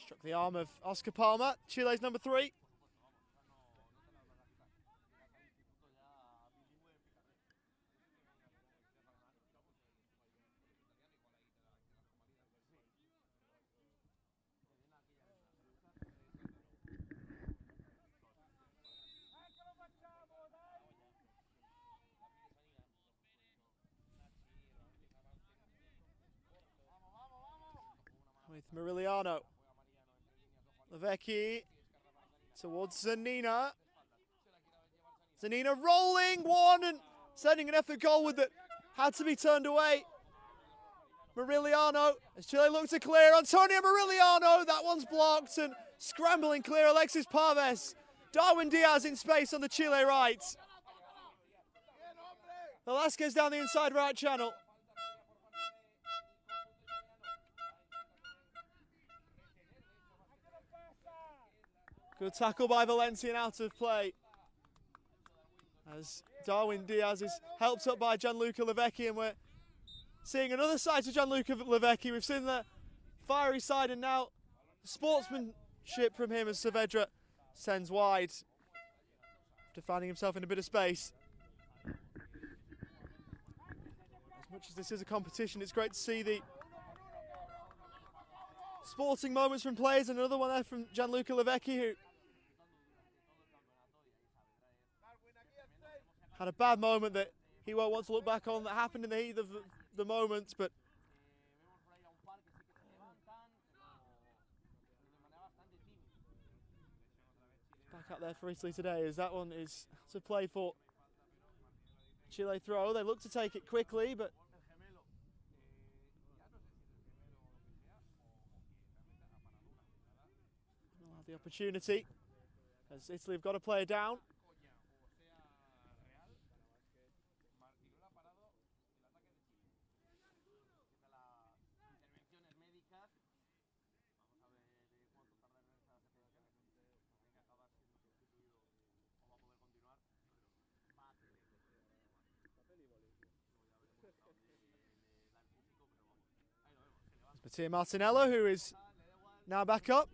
Struck the arm of Oscar Palmer, Chile's number 3. With Moriliano. Levecki towards Zanina. Zanina rolling one and sending an effort goal with it. Had to be turned away. Moriliano, as Chile look to clear. Antonio Moriliano, that one's blocked, and scrambling clear Alexis Parves. Darwin Diaz in space on the Chile right. Velasquez down the inside right channel. Good tackle by Valenti and out of play. As Darwin Diaz is helped up by Gianluca Levecki, and we're seeing another side to Gianluca Levecki. We've seen the fiery side, and now sportsmanship from him as Saavedra sends wide after finding himself in a bit of space. As much as this is a competition, it's great to see the sporting moments from players, and another one there from Gianluca Levecki, who had a bad moment that he won't want to look back on, that happened in the heat of the moment, but back up there for Italy today, as that one is to play for. Chile throw, they look to take it quickly, but they'll have the opportunity. as Italy have got a player down. Mattia Martinello, who is now back up.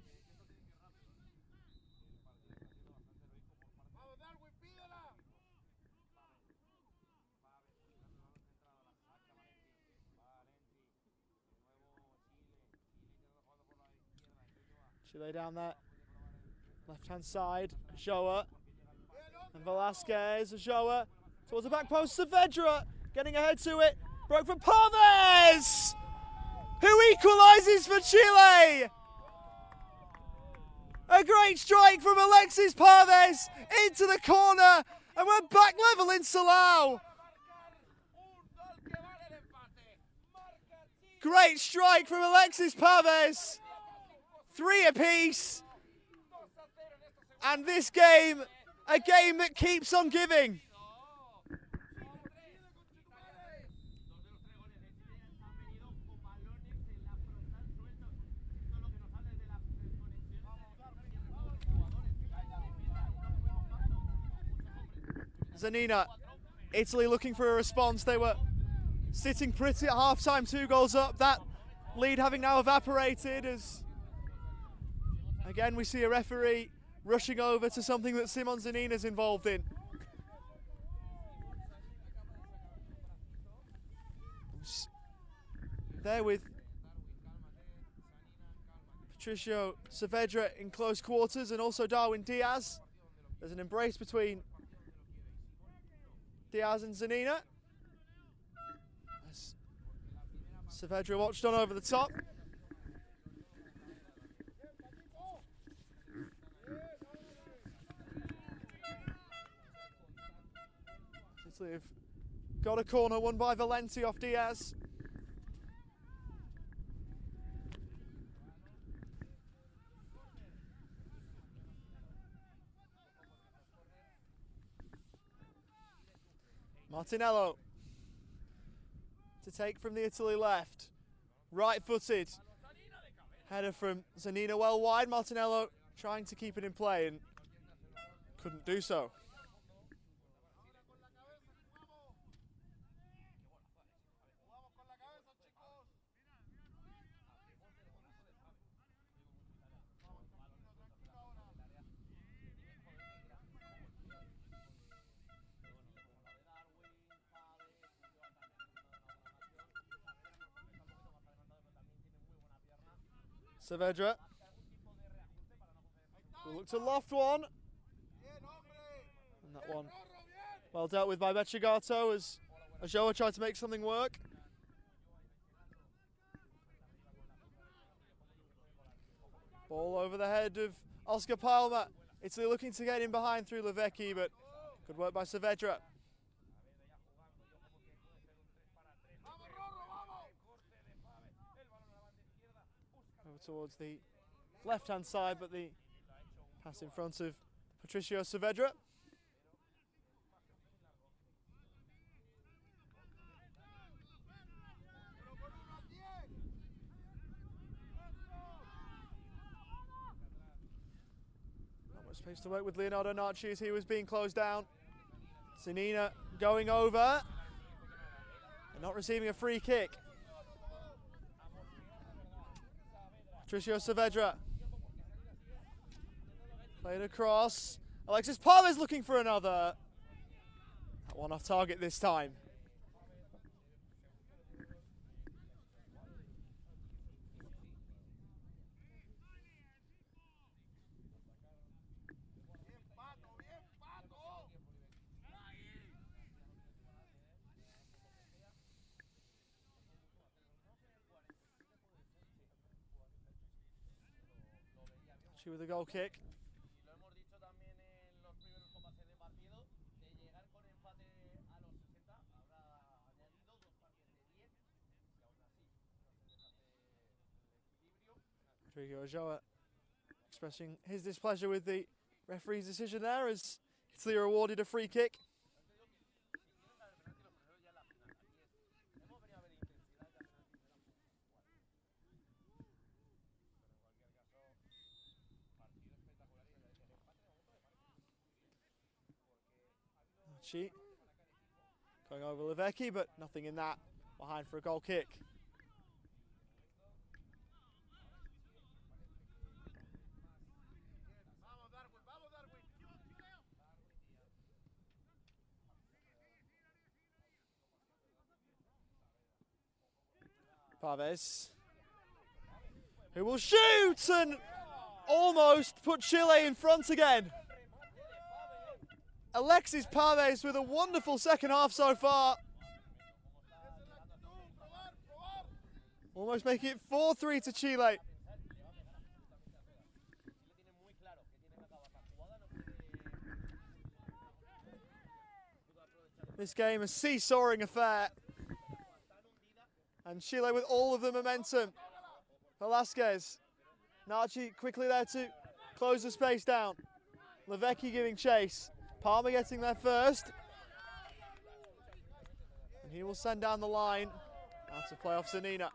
Chile down there, left-hand side, Joa and Velasquez. Joa towards the back post, Saavedra getting ahead to it, broke from Parves, who equalises for Chile. A great strike from Alexis Parves into the corner, and we're back level in Salau. Great strike from Alexis Parves. 3 apiece. And this game, a game that keeps on giving. Zanina, Italy looking for a response. They were sitting pretty at half-time, 2 goals up. That lead having now evaporated as, again, we see a referee rushing over to something that Simon Zanina's involved in. There with Patricio Saavedra in close quarters and also Darwin Diaz. There's an embrace between Diaz and Zanina. As Saavedra watched on over the top. Italy have got a corner won by Valenti off Diaz. Martinello to take from the Italy left. Right-footed. Header from Zanina well wide. Martinello trying to keep it in play and couldn't do so. Saavedra. We'll look to loft one. And that one well dealt with by Bechigato as Joa tried to make something work. Ball over the head of Oscar Palma. Italy looking to get in behind through Levecki, but good work by Saavedra. Over towards the left-hand side, but the pass in front of Patricio Saavedra. Not much space to work with Leonardo Narci as he was being closed down. Zanina going over and not receiving a free kick. Patricio Saavedra. Played across. Alexis Parves looking for another. That one off target this time. With a goal kick. Rodrigo Joa expressing his displeasure with the Referee's decision there as Italy are awarded a free kick. Cheat. Going over Levecki, but nothing in that. Behind for a goal kick. Paves, who will shoot and almost put Chile in front again. Alexis Paves with a wonderful second half so far. Almost making it 4-3 to Chile. This game a seesawing affair. And Chile with all of the momentum. Velasquez. Narchi quickly there to close the space down. Levecki giving chase. Palmer getting there first. And he will send down the line. Out of play off Zanina.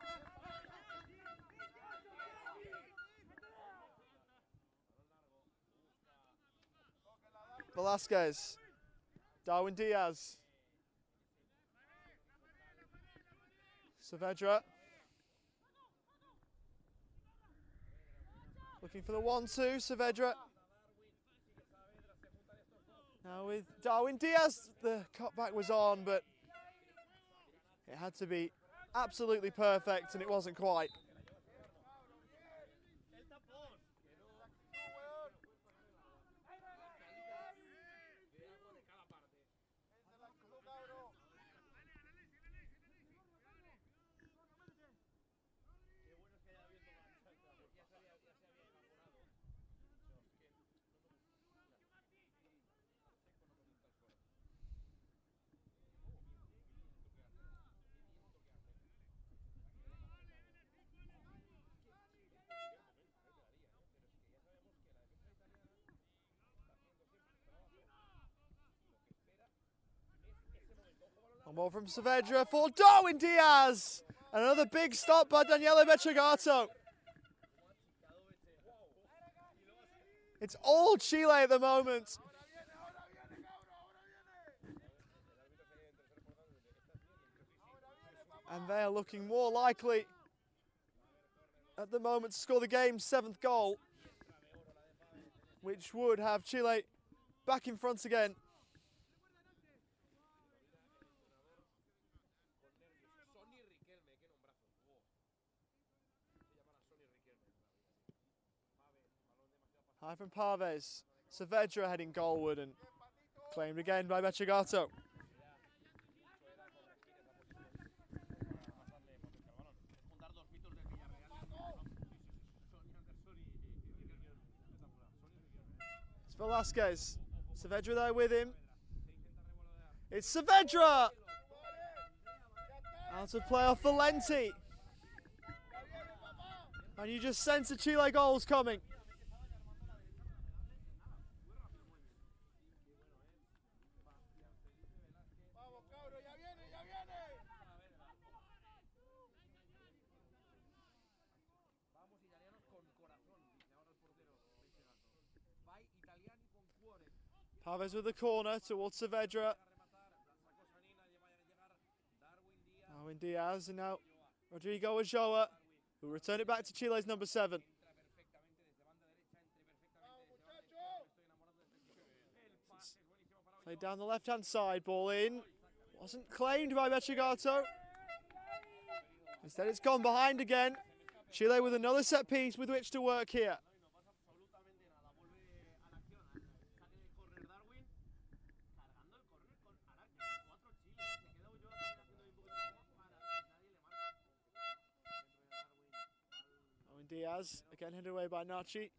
Velasquez. Darwin Diaz. Saavedra. Looking for the 1-2, Saavedra. Now with Darwin Diaz, the cutback was on, but it had to be absolutely perfect, and it wasn't quite. One more from Saavedra for Darwin Diaz. Another big stop by Daniele Becciagato. It's all Chile at the moment. And they are looking more likely at the moment to score the game's 7th goal, which would have Chile back in front again. High from Paves. Saavedra heading goalward and claimed again by Becciagato. It's Velasquez. Saavedra there with him. It's Saavedra! Out of play off Valenti. And you just sense the Chile goals coming. Paves with the corner towards Saavedra. Darwin Diaz and now Rodrigo Ulloa, who will return it back to Chile's number 7. Played down the left-hand side, ball in. Wasn't claimed by Becciagato. Instead it's gone behind again. Chile with another set piece with which to work here. Diaz, again headed away by Narchi.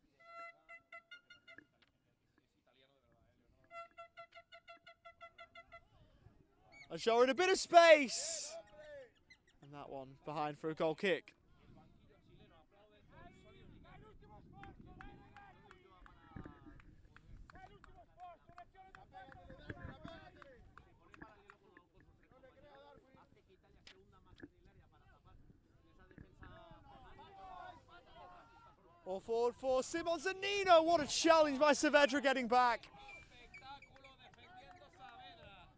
Ulloa in a bit of space. And that one behind for a goal kick. More forward for Simons and Nino. What a challenge by Saavedra getting back.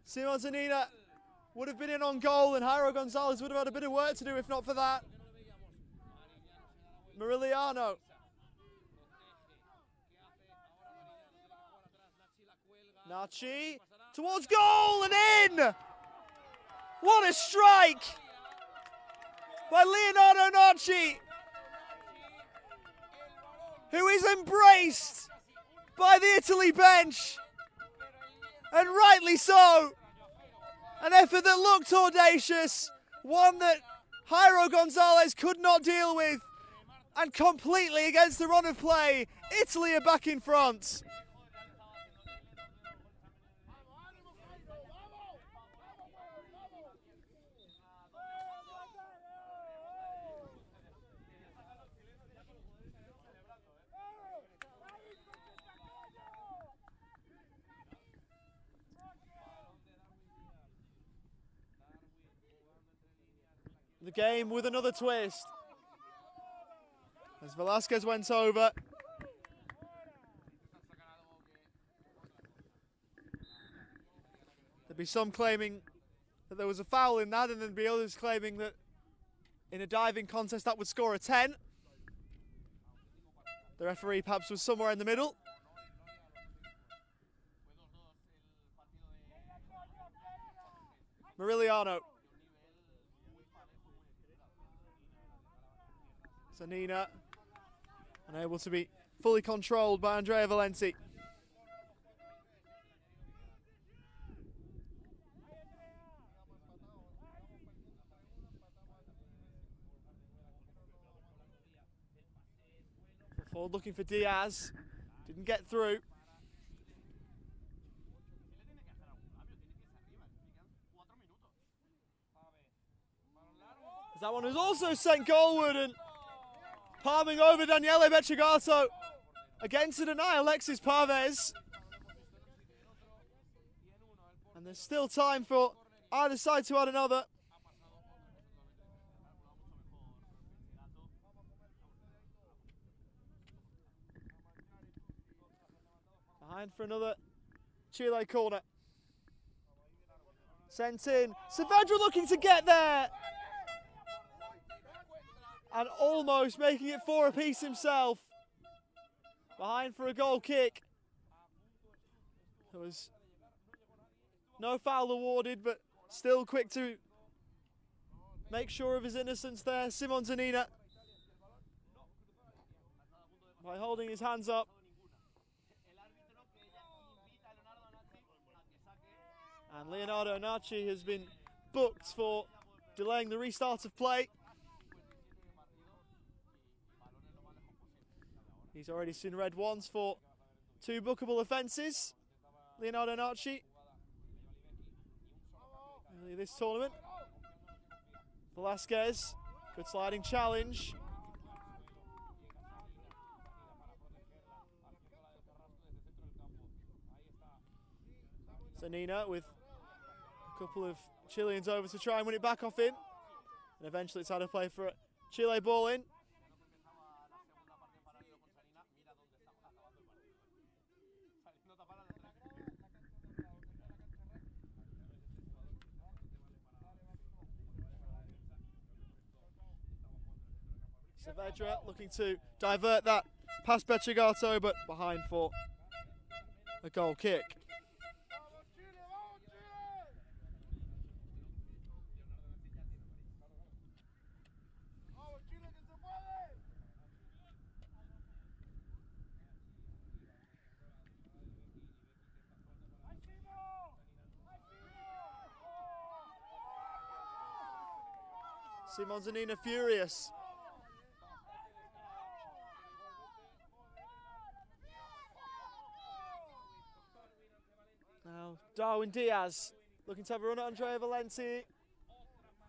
Simons and Nino would have been in on goal, and Jairo Gonzalez would have had a bit of work to do if not for that. Mariliano. Nachi towards goal and in! What a strike by Leonardo Nachi, who is embraced by the Italy bench, and rightly so. An effort that looked audacious, one that Jairo Gonzalez could not deal with, and completely against the run of play, Italy are back in front. The game with another twist. As Velasquez went over. There'd be some claiming that there was a foul in that, and there'd be others claiming that in a diving contest that would score a 10. The referee perhaps was somewhere in the middle. Mariliano. Zanina, unable to be fully controlled by Andrea Valenti. Forward looking for Diaz, didn't get through. That one was also sent goalward, and palming over Daniele Beccigato. Again to deny Alexis Pavez. And there's still time for either side to add another. Behind for another Chile corner. Sent in. Saavedra looking to get there. And almost making it 4 apiece himself. Behind for a goal kick. There was no foul awarded, but still quick to make sure of his innocence there. Simon Zanina, by holding his hands up. And Leonardo Nachi has been booked for delaying the restart of play. He's already seen red once for 2 bookable offences. Leonardo Nachi. Early this tournament. Velasquez, good sliding challenge. Zanina with a couple of Chileans over to try and win it back off him. And eventually it's out of play for a Chile ball in. Saavedra looking to divert that past Beccigato, but behind for a goal kick. Simon Zanina furious. Now Darwin Diaz looking to have a run at Andrea Valenti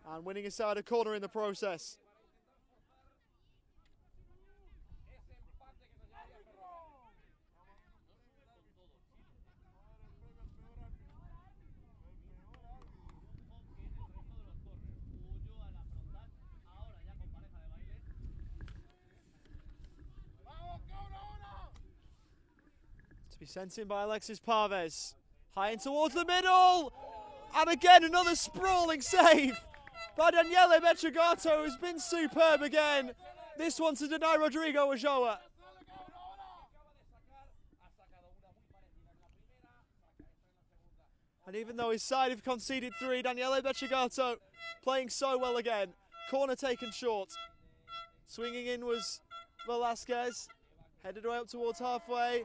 and winning aside a corner in the process. He's sent in by Alexis Parves. High in towards the middle. And again, another sprawling save by Daniele Becciagato, who's been superb again. This one to deny Rodrigo Ulloa. And even though his side have conceded 3, Daniele Becciagato playing so well again. Corner taken short. Swinging in was Velasquez. Headed away up towards halfway.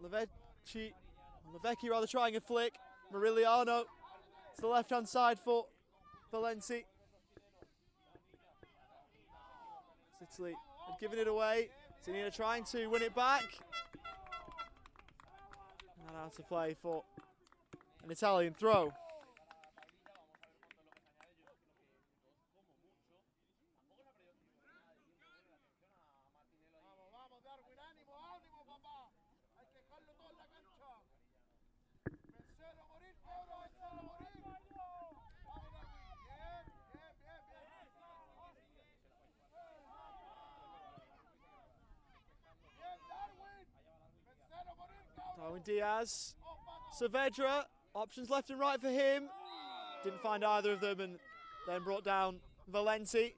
Levecchi rather trying a flick. Morigliano to the left-hand side for Valenti. Italy had given it away. Zanina trying to win it back. And out to play for an Italian throw. Darwin Diaz, Saavedra, options left and right for him. Didn't find either of them and then brought down Valenti.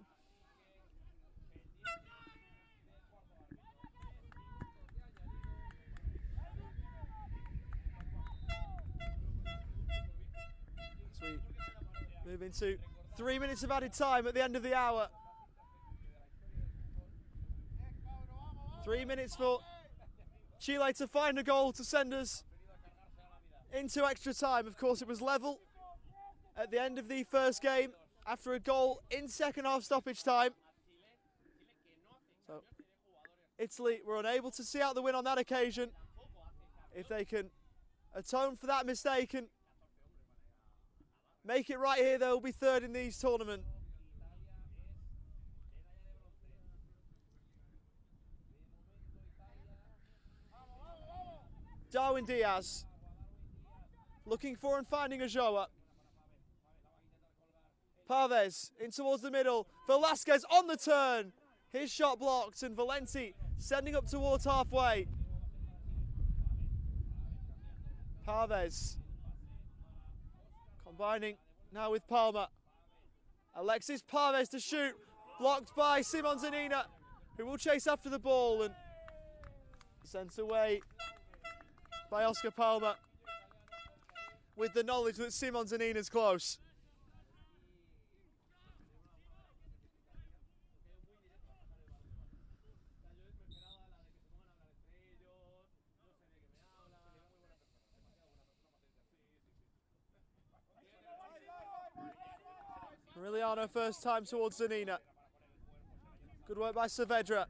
As we move into 3 minutes of added time at the end of the hour. 3 minutes for Chile to find a goal to send us into extra time. Of course, it was level at the end of the first game after a goal in second half stoppage time. So Italy were unable to see out the win on that occasion. If they can atone for that mistake and make it right here, they'll be third in this tournament. Darwin Diaz looking for and finding Ulloa. Parves in towards the middle. Velasquez on the turn. His shot blocked and Valenti sending up towards halfway. Parves combining now with Palmer. Alexis Parves to shoot. Blocked by Simon Zanina, who will chase after the ball and sent away by Oscar Palmer with the knowledge that Simon Zanina's close. Morigliano first time towards Zanina. Good work by Saavedra.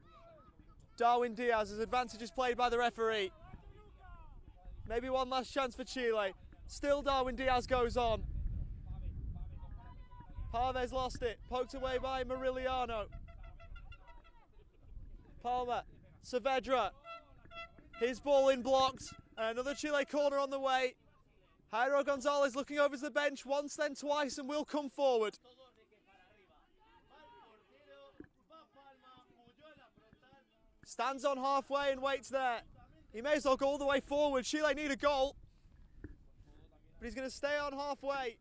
Darwin Diaz's advantage is played by the referee. Maybe one last chance for Chile. Still Darwin Diaz goes on. Parves lost it. Poked away by Morigliano. Palmer. Saavedra. His ball in blocked. Another Chile corner on the way. Jairo Gonzalez looking over to the bench once then twice and will come forward. Stands on halfway and waits there. He may as well go all the way forward. Chile need a goal. But he's going to stay on halfway.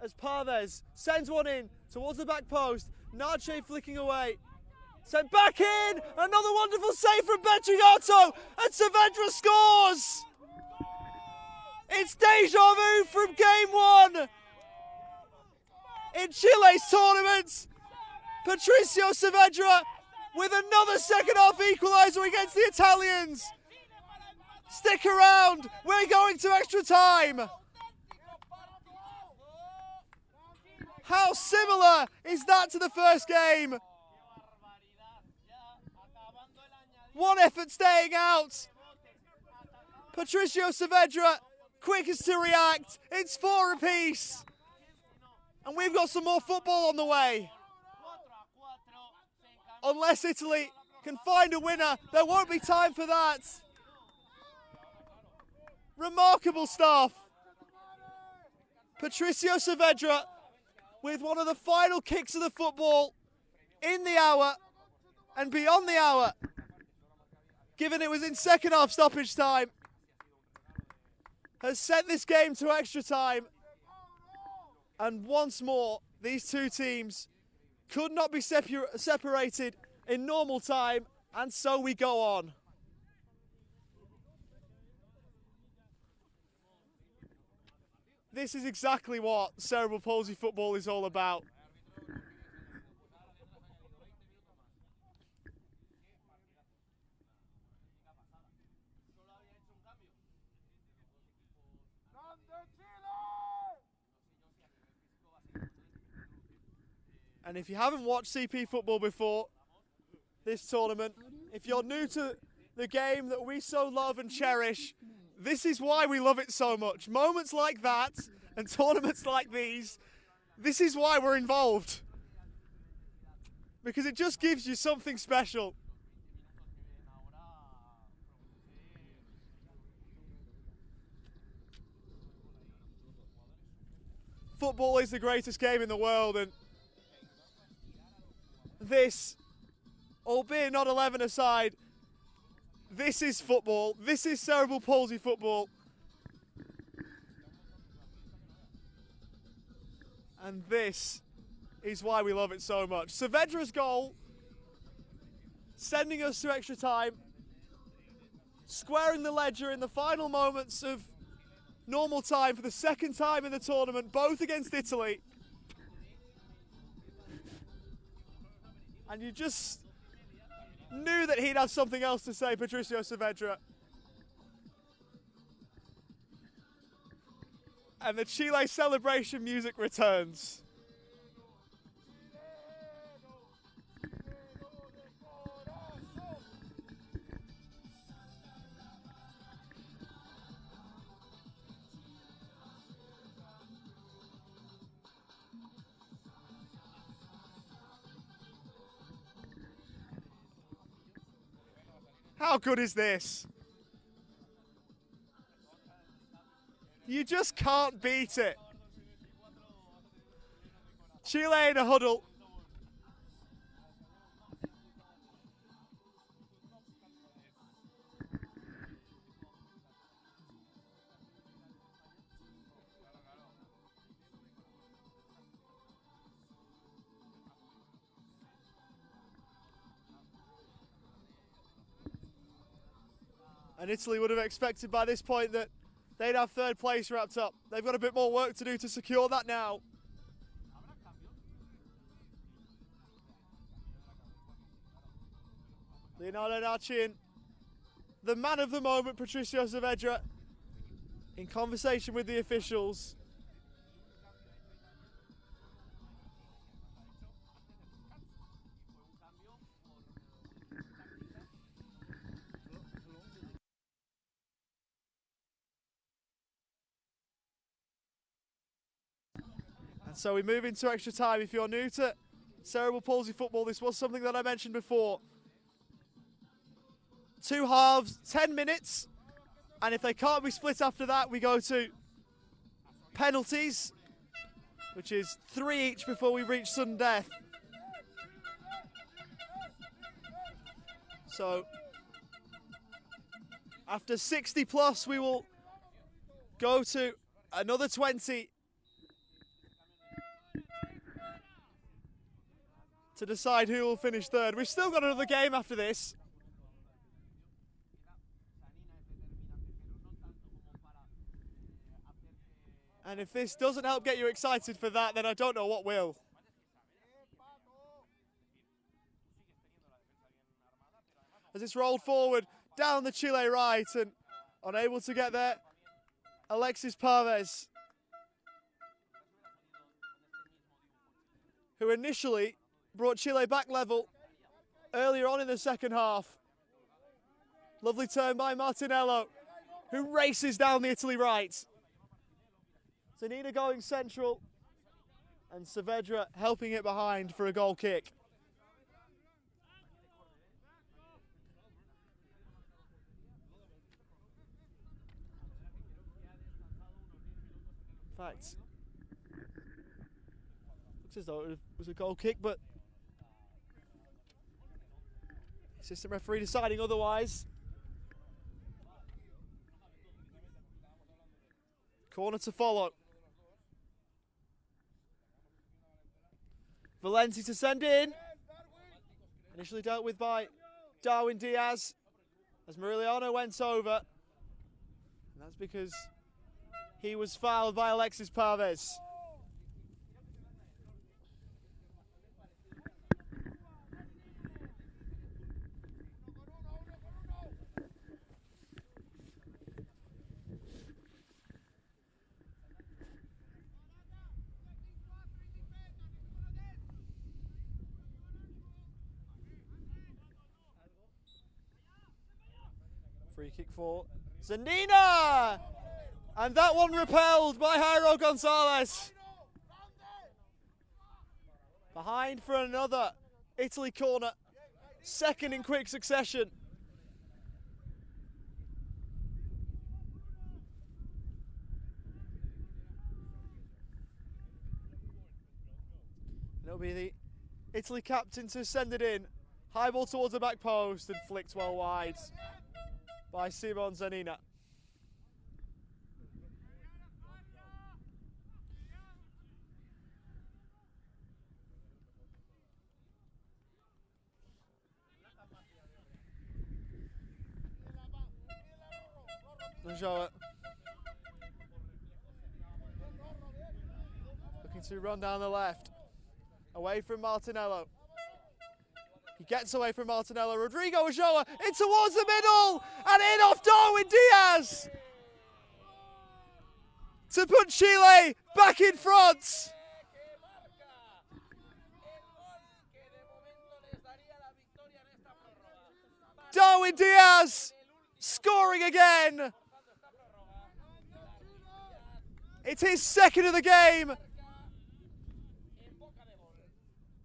As Parves sends one in towards the back post. Narche flicking away. Sent back in. Another wonderful save from Becciagato. And Saavedra scores. It's deja vu from game 1. In Chile's tournament. Patricio Saavedra with another second half equaliser against the Italians. Stick around, we're going to extra time. How similar is that to the first game? One effort staying out. Patricio Saavedra, quickest to react. It's 4 apiece. And we've got some more football on the way. Unless Italy can find a winner, there won't be time for that. Remarkable stuff. Patricio Saavedra with one of the final kicks of the football in the hour and beyond the hour. given it was in second half stoppage time, has sent this game to extra time. And once more, these two teams could not be separated in normal time, and so we go on. This is exactly what cerebral palsy football is all about. And if you haven't watched CP football before this tournament, if you're new to the game that we so love and cherish, this is why we love it so much. Moments like that and tournaments like these, this is why we're involved. Because it just gives you something special. Football is the greatest game in the world, and this, albeit not 11 aside, this is football. This is cerebral palsy football. And this is why we love it so much. Saavedra's goal, sending us to extra time, squaring the ledger in the final moments of normal time for the second time in the tournament, both against Italy. And you just knew that he'd have something else to say, Patricio Saavedra. And the Chile celebration music returns. How good is this? You just can't beat it. Chile in a huddle. And Italy would have expected by this point that they'd have third place wrapped up. They've got a bit more work to do to secure that now. Leonardo Narchin, the man of the moment, Patricio Saavedra, in conversation with the officials. And so we move into extra time. If you're new to cerebral palsy football, this was something that I mentioned before. 2 halves, 10 minutes. And if they can't be split after that, we go to penalties, which is 3 each before we reach sudden death. So after 60 plus, we will go to another 20 to decide who will finish third. We've still got another game after this. And if this doesn't help get you excited for that, then I don't know what will. As it's rolled forward down the Chile right and unable to get there, Alexis Parves, who initially brought Chile back level earlier on in the second half. Lovely turn by Martinello, who races down the Italy right. Zanina going central, and Saavedra helping it behind for a goal kick. In fact, looks as though it was a goal kick, but assistant referee deciding otherwise. Corner to follow. Valenti to send in. Initially dealt with by Darwin Diaz as Murilliano went over. And that's because he was fouled by Alexis Parves. Free kick for Zanina! And that one repelled by Jairo Gonzalez. Behind for another Italy corner. Second in quick succession. And it'll be the Italy captain to send it in. High ball towards the back post and flicked well wide by Simon Zanina. Ulloa looking to run down the left. Away from Martinello. He gets away from Martinello. Rodrigo Ulloa in towards the middle and in off Darwin Diaz to put Chile back in front. Darwin Diaz scoring again. It's his second of the game.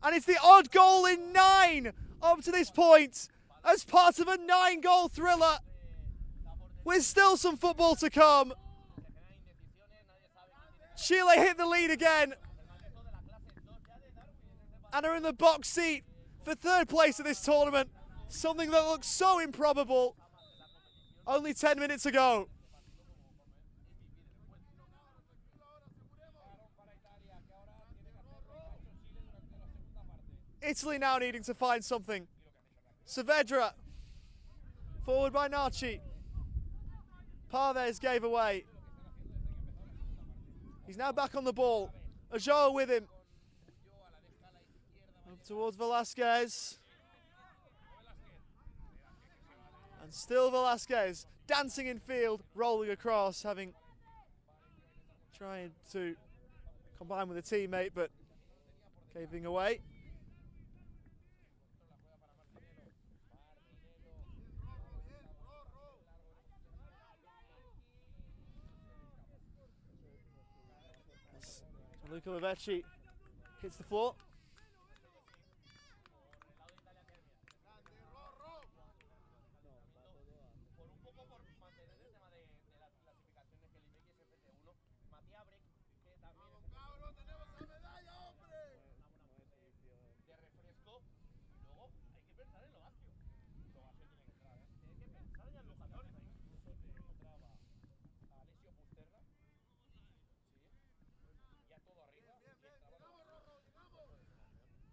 And it's the odd goal in 9 up to this point as part of a 9-goal thriller. With still some football to come. Chile hit the lead again and are in the box seat for third place at this tournament. Something that looks so improbable only 10 minutes ago. Italy now needing to find something. Saavedra, forward by Narci. Parves gave away. He's now back on the ball. Ulloa with him. Up towards Velasquez. And still Velasquez dancing in field, rolling across, trying to combine with a teammate, but caving away. Luca Lavetti hits the floor.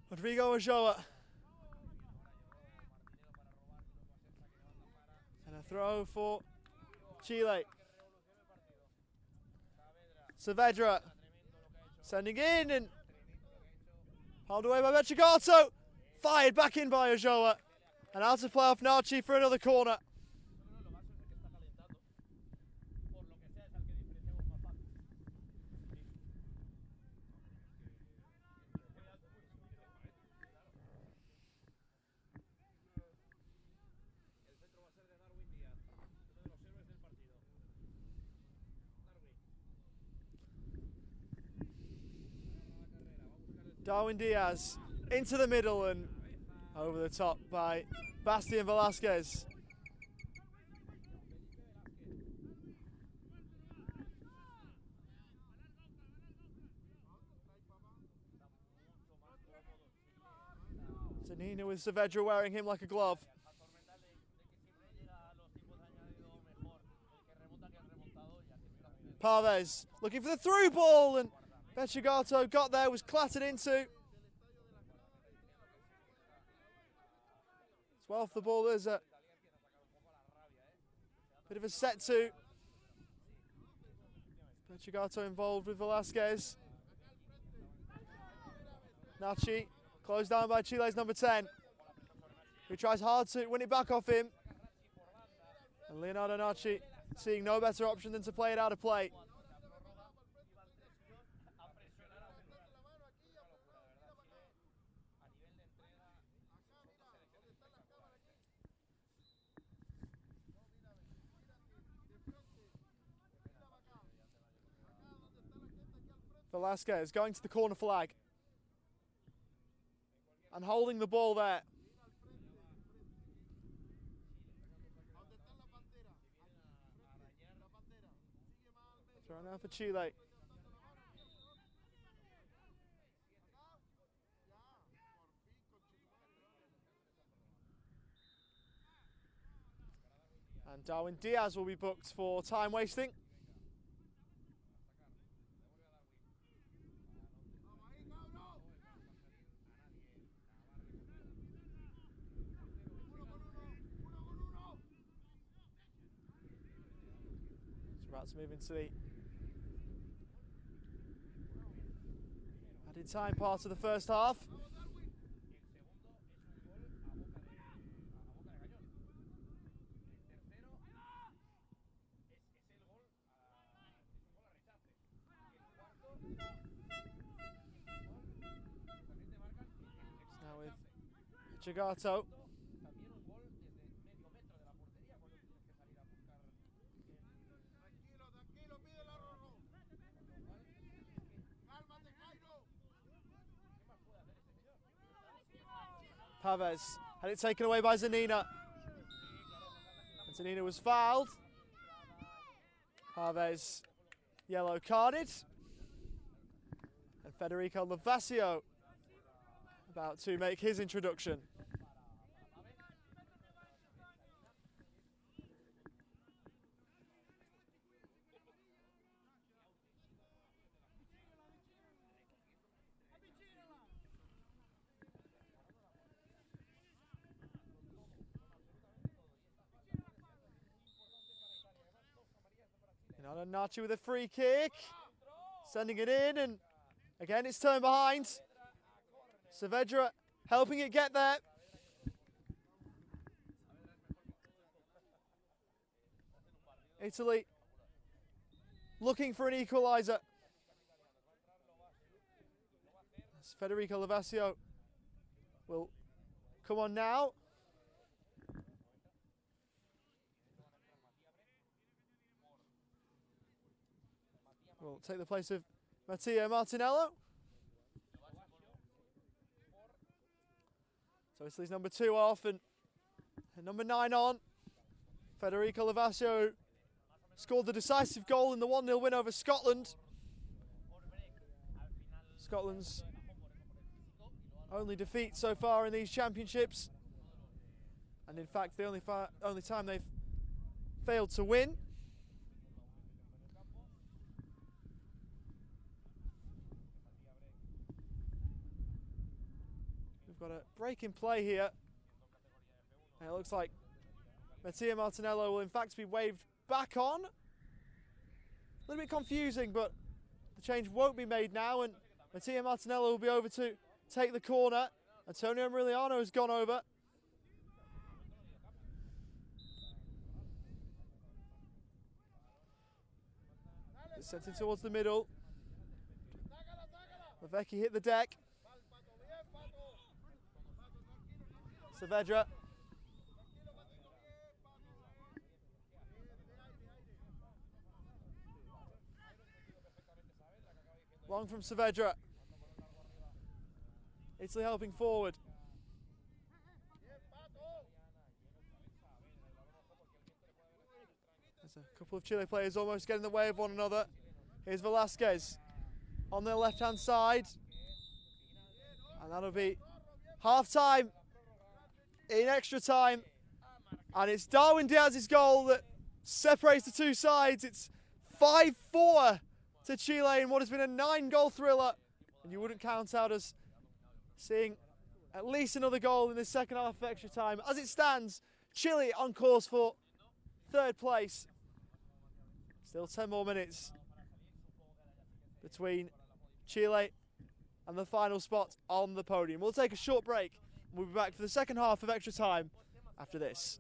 Rodrigo Ulloa. And a throw for Chile. Saavedra sending in and hauled away by Bechigato. Fired back in by Ulloa. And out of play off Narci for another corner. Darwin Diaz into the middle and over the top by Bastian Velasquez. Zanina with Saavedra wearing him like a glove. Pavez looking for the through ball, and Bechigato got there, was clattered into. As well for the ball, there's a bit of a set to. Bechigato involved with Velasquez. Nachi, closed down by Chile's number 10, who tries hard to win it back off him. And Leonardo Nachi seeing no better option than to play it out of play. Velasquez going to the corner flag and holding the ball there. Throw now for Chile. And Darwin Diaz will be booked for time wasting. About to move into the added time part of the first half. Now with Bechigato. Pavez had it taken away by Zanina. And Zanina was fouled. Pavez yellow carded. And Federico Lavasio about to make his introduction. Nachi with a free kick, sending it in, and again it's turned behind. Saavedra helping it get there. Italy looking for an equaliser. Federico Lavasio will come on now. Will take the place of Matteo Martinello. So Italy's number 2 off and number 9 on. Federico Lavasio scored the decisive goal in the 1-0 win over Scotland. Scotland's only defeat so far in these championships. And in fact, the only time they've failed to win. Got a break in play here. And it looks like Matteo Martinello will in fact be waved back on. A little bit confusing, but the change won't be made now, and Matteo Martinello will be over to take the corner. Antonio Emiliano has gone over. It's sent in towards the middle. Lavecchi hit the deck. Saavedra. Long from Saavedra. Italy helping forward. There's a couple of Chile players almost getting in the way of one another. Here's Velasquez on their left-hand side. And that'll be half-time. In extra time, and it's Darwin Diaz's goal that separates the two sides. It's 5-4 to Chile in what has been a 9-goal thriller. And you wouldn't count out us seeing at least another goal in the second half of extra time. As it stands, Chile on course for third place. Still 10 more minutes between Chile and the final spot on the podium. We'll take a short break and we'll be back for the second half of extra time after this.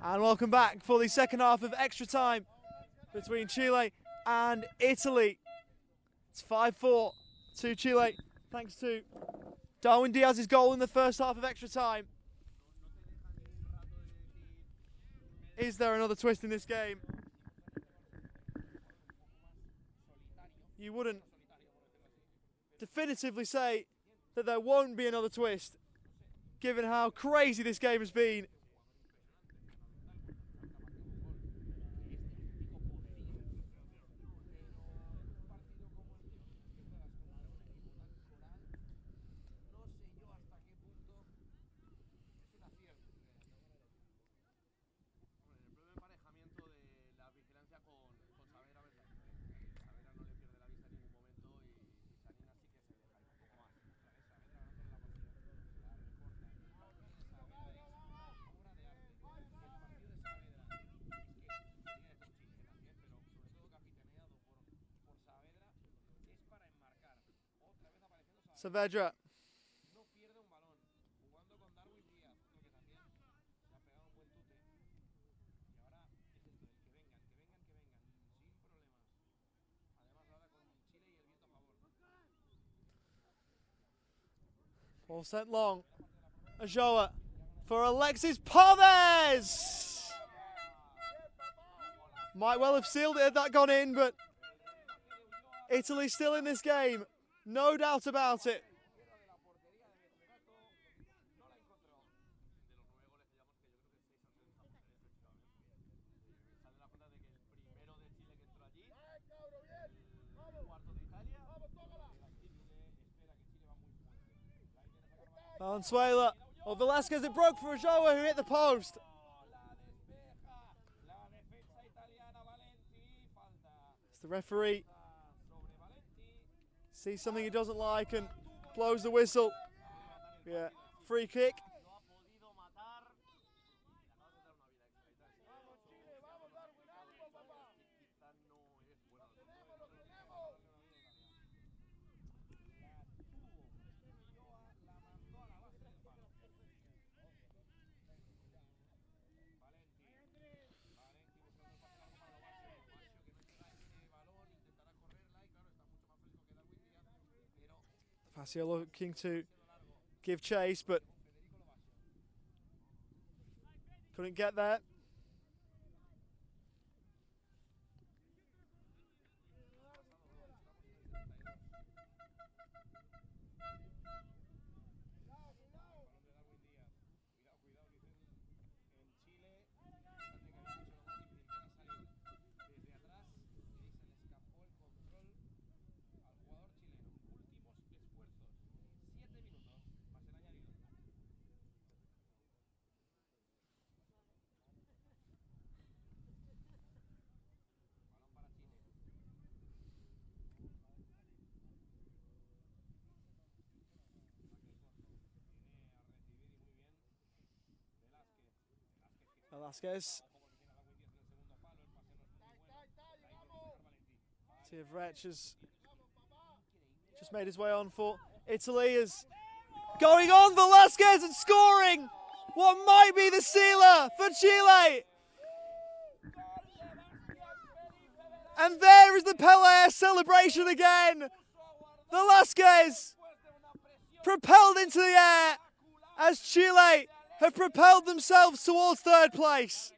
And welcome back for the second half of extra time between Chile and Italy. It's 5-4 to Chile, thanks to Darwin Diaz's goal in the first half of extra time. Is there another twist in this game? You wouldn't definitively say that there won't be another twist, given how crazy this game has been. Saavedra. Ball sent long. Ajoa for Alexis Pérez. Might well have sealed it had that gone in, but Italy's still in this game. No doubt about it. Valenzuela, or Velasquez, it broke for Ajoa, who hit the post. It's the referee. Sees something he doesn't like and blows the whistle. Yeah, free kick. Casio looking to give chase, but couldn't get there. Velasquez. Ifcpf has just made his way on for Italy. Is going on Velasquez and scoring what might be the sealer for Chile. And there is the Pelé celebration again. Velasquez propelled into the air as Chile have propelled themselves towards third place.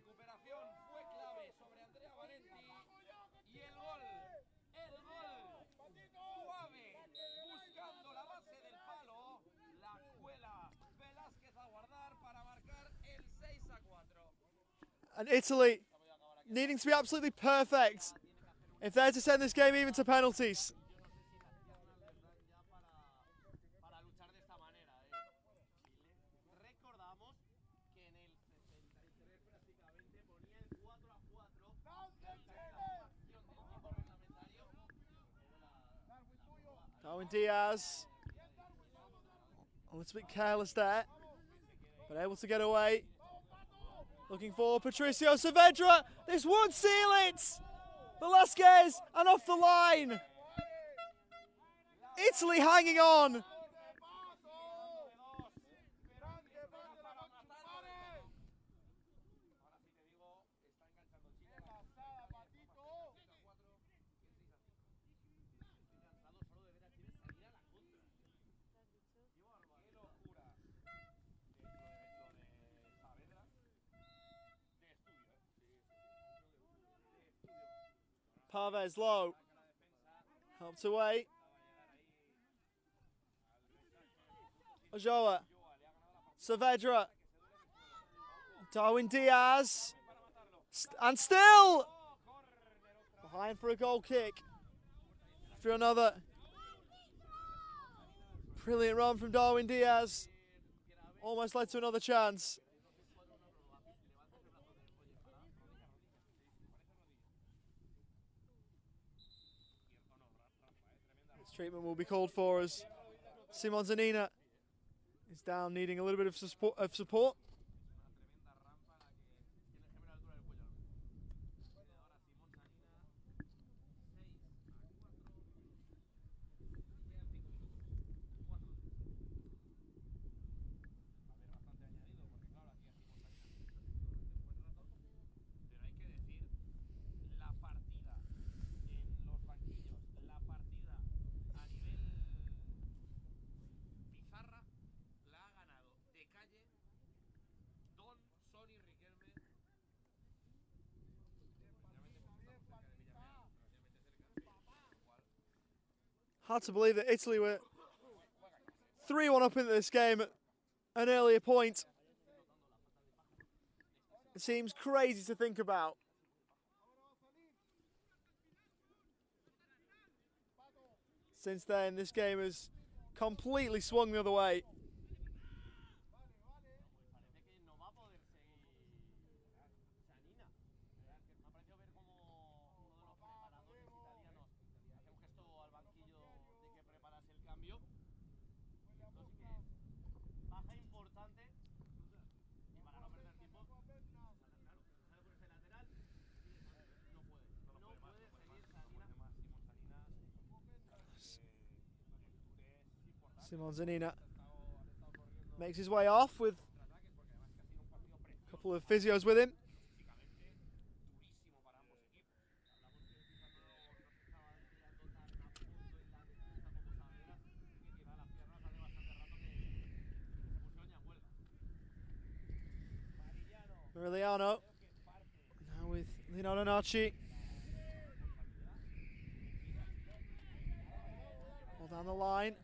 And Italy needing to be absolutely perfect if they're to send this game even to penalties. Darwin Diaz, a little bit careless there, but able to get away. Looking for Patricio Saavedra. This would seal it. Velasquez and off the line. Italy hanging on. Pavez low, helped away. Ojoa, Saavedra, Darwin Diaz, and still behind for a goal kick. After another brilliant run from Darwin Diaz, almost led to another chance. Treatment will be called for as Simon Zanina is down, needing a little bit of support. Hard to believe that Italy were 3-1 up into this game at an earlier point. It seems crazy to think about. Since then, this game has completely swung the other way. Simon Zanina makes his way off with a couple of physios with him. Aureliano. Now with Leonardo Narci. All down the line.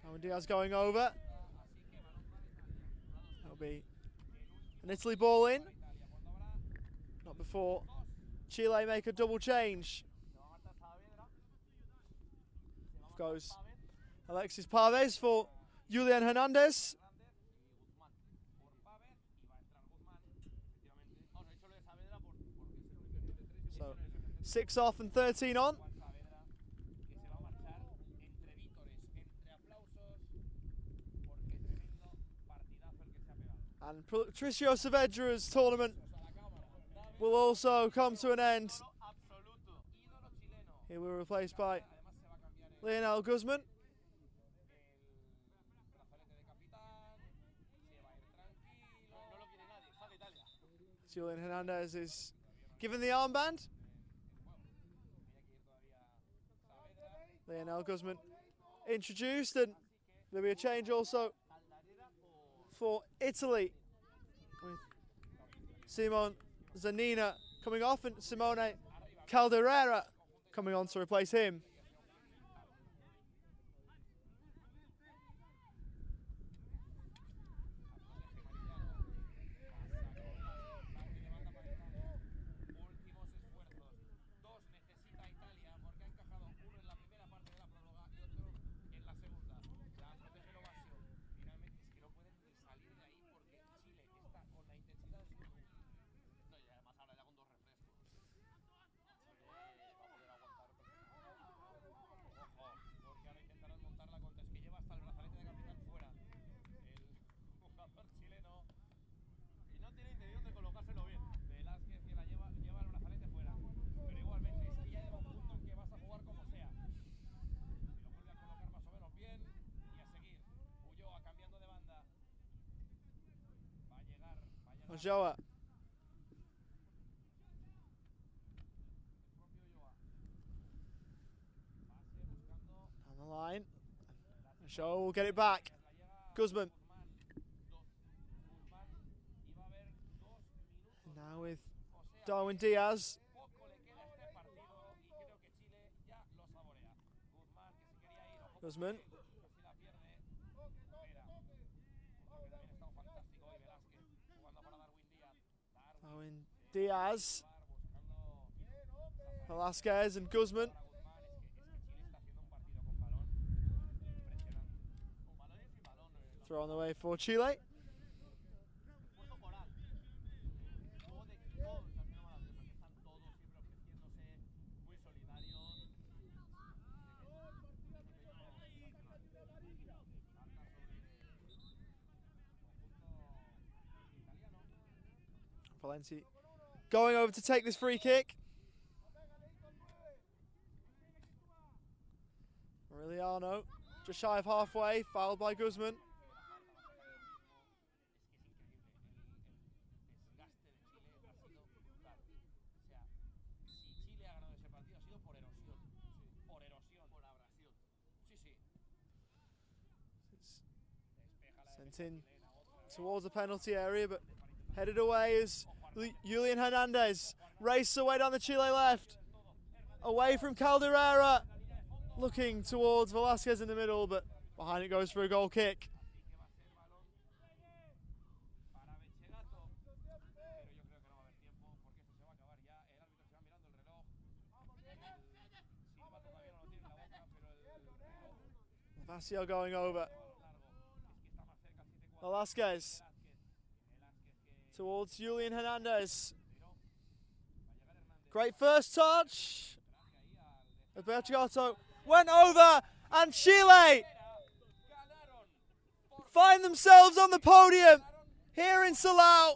Now Diaz going over. That'll be an Italy ball in. Not before Chile make a double change. Off goes Alexis Paves for Julian Hernandez. So 6 off and 13 on. And Patricio Saavedra's tournament will also come to an end. He will be replaced by Lionel Guzman. Julian Hernandez is given the armband. Lionel Guzman introduced, and there'll be a change also for Italy with Simone Zanina coming off and Simone Calderera coming on to replace him. Joa. On the line. Joa will get it back. Guzman. Now with Darwin Diaz. Guzman. Darwin Diaz. Velasquez and Guzman. Throw on the way for Chile. Valenti going over to take this free kick. Aureliano just shy of halfway, fouled by Guzman. Sent in towards the penalty area, but headed away is Julian Hernandez. Races away down the Chile left. Away from Calderera. Looking towards Velasquez in the middle, but behind it goes for a goal kick. Vasio going over. Velasquez towards Julian Hernandez. Great first touch. Alberto went over, and Chile find themselves on the podium here in Silao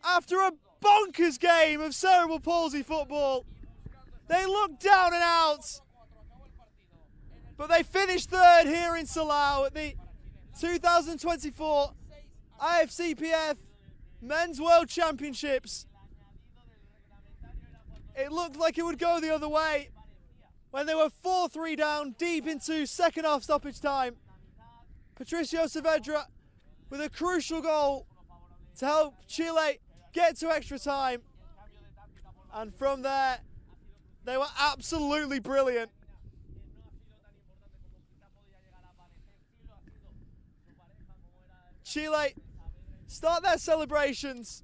after a bonkers game of cerebral palsy football. They looked down and out, but they finished third here in Silao at the 2024 Ifcpf Men's World Championships. It looked like it would go the other way when they were 4-3 down deep into second half stoppage time. Patricio Saavedra with a crucial goal to help Chile get to extra time. And from there, they were absolutely brilliant. Chile start their celebrations.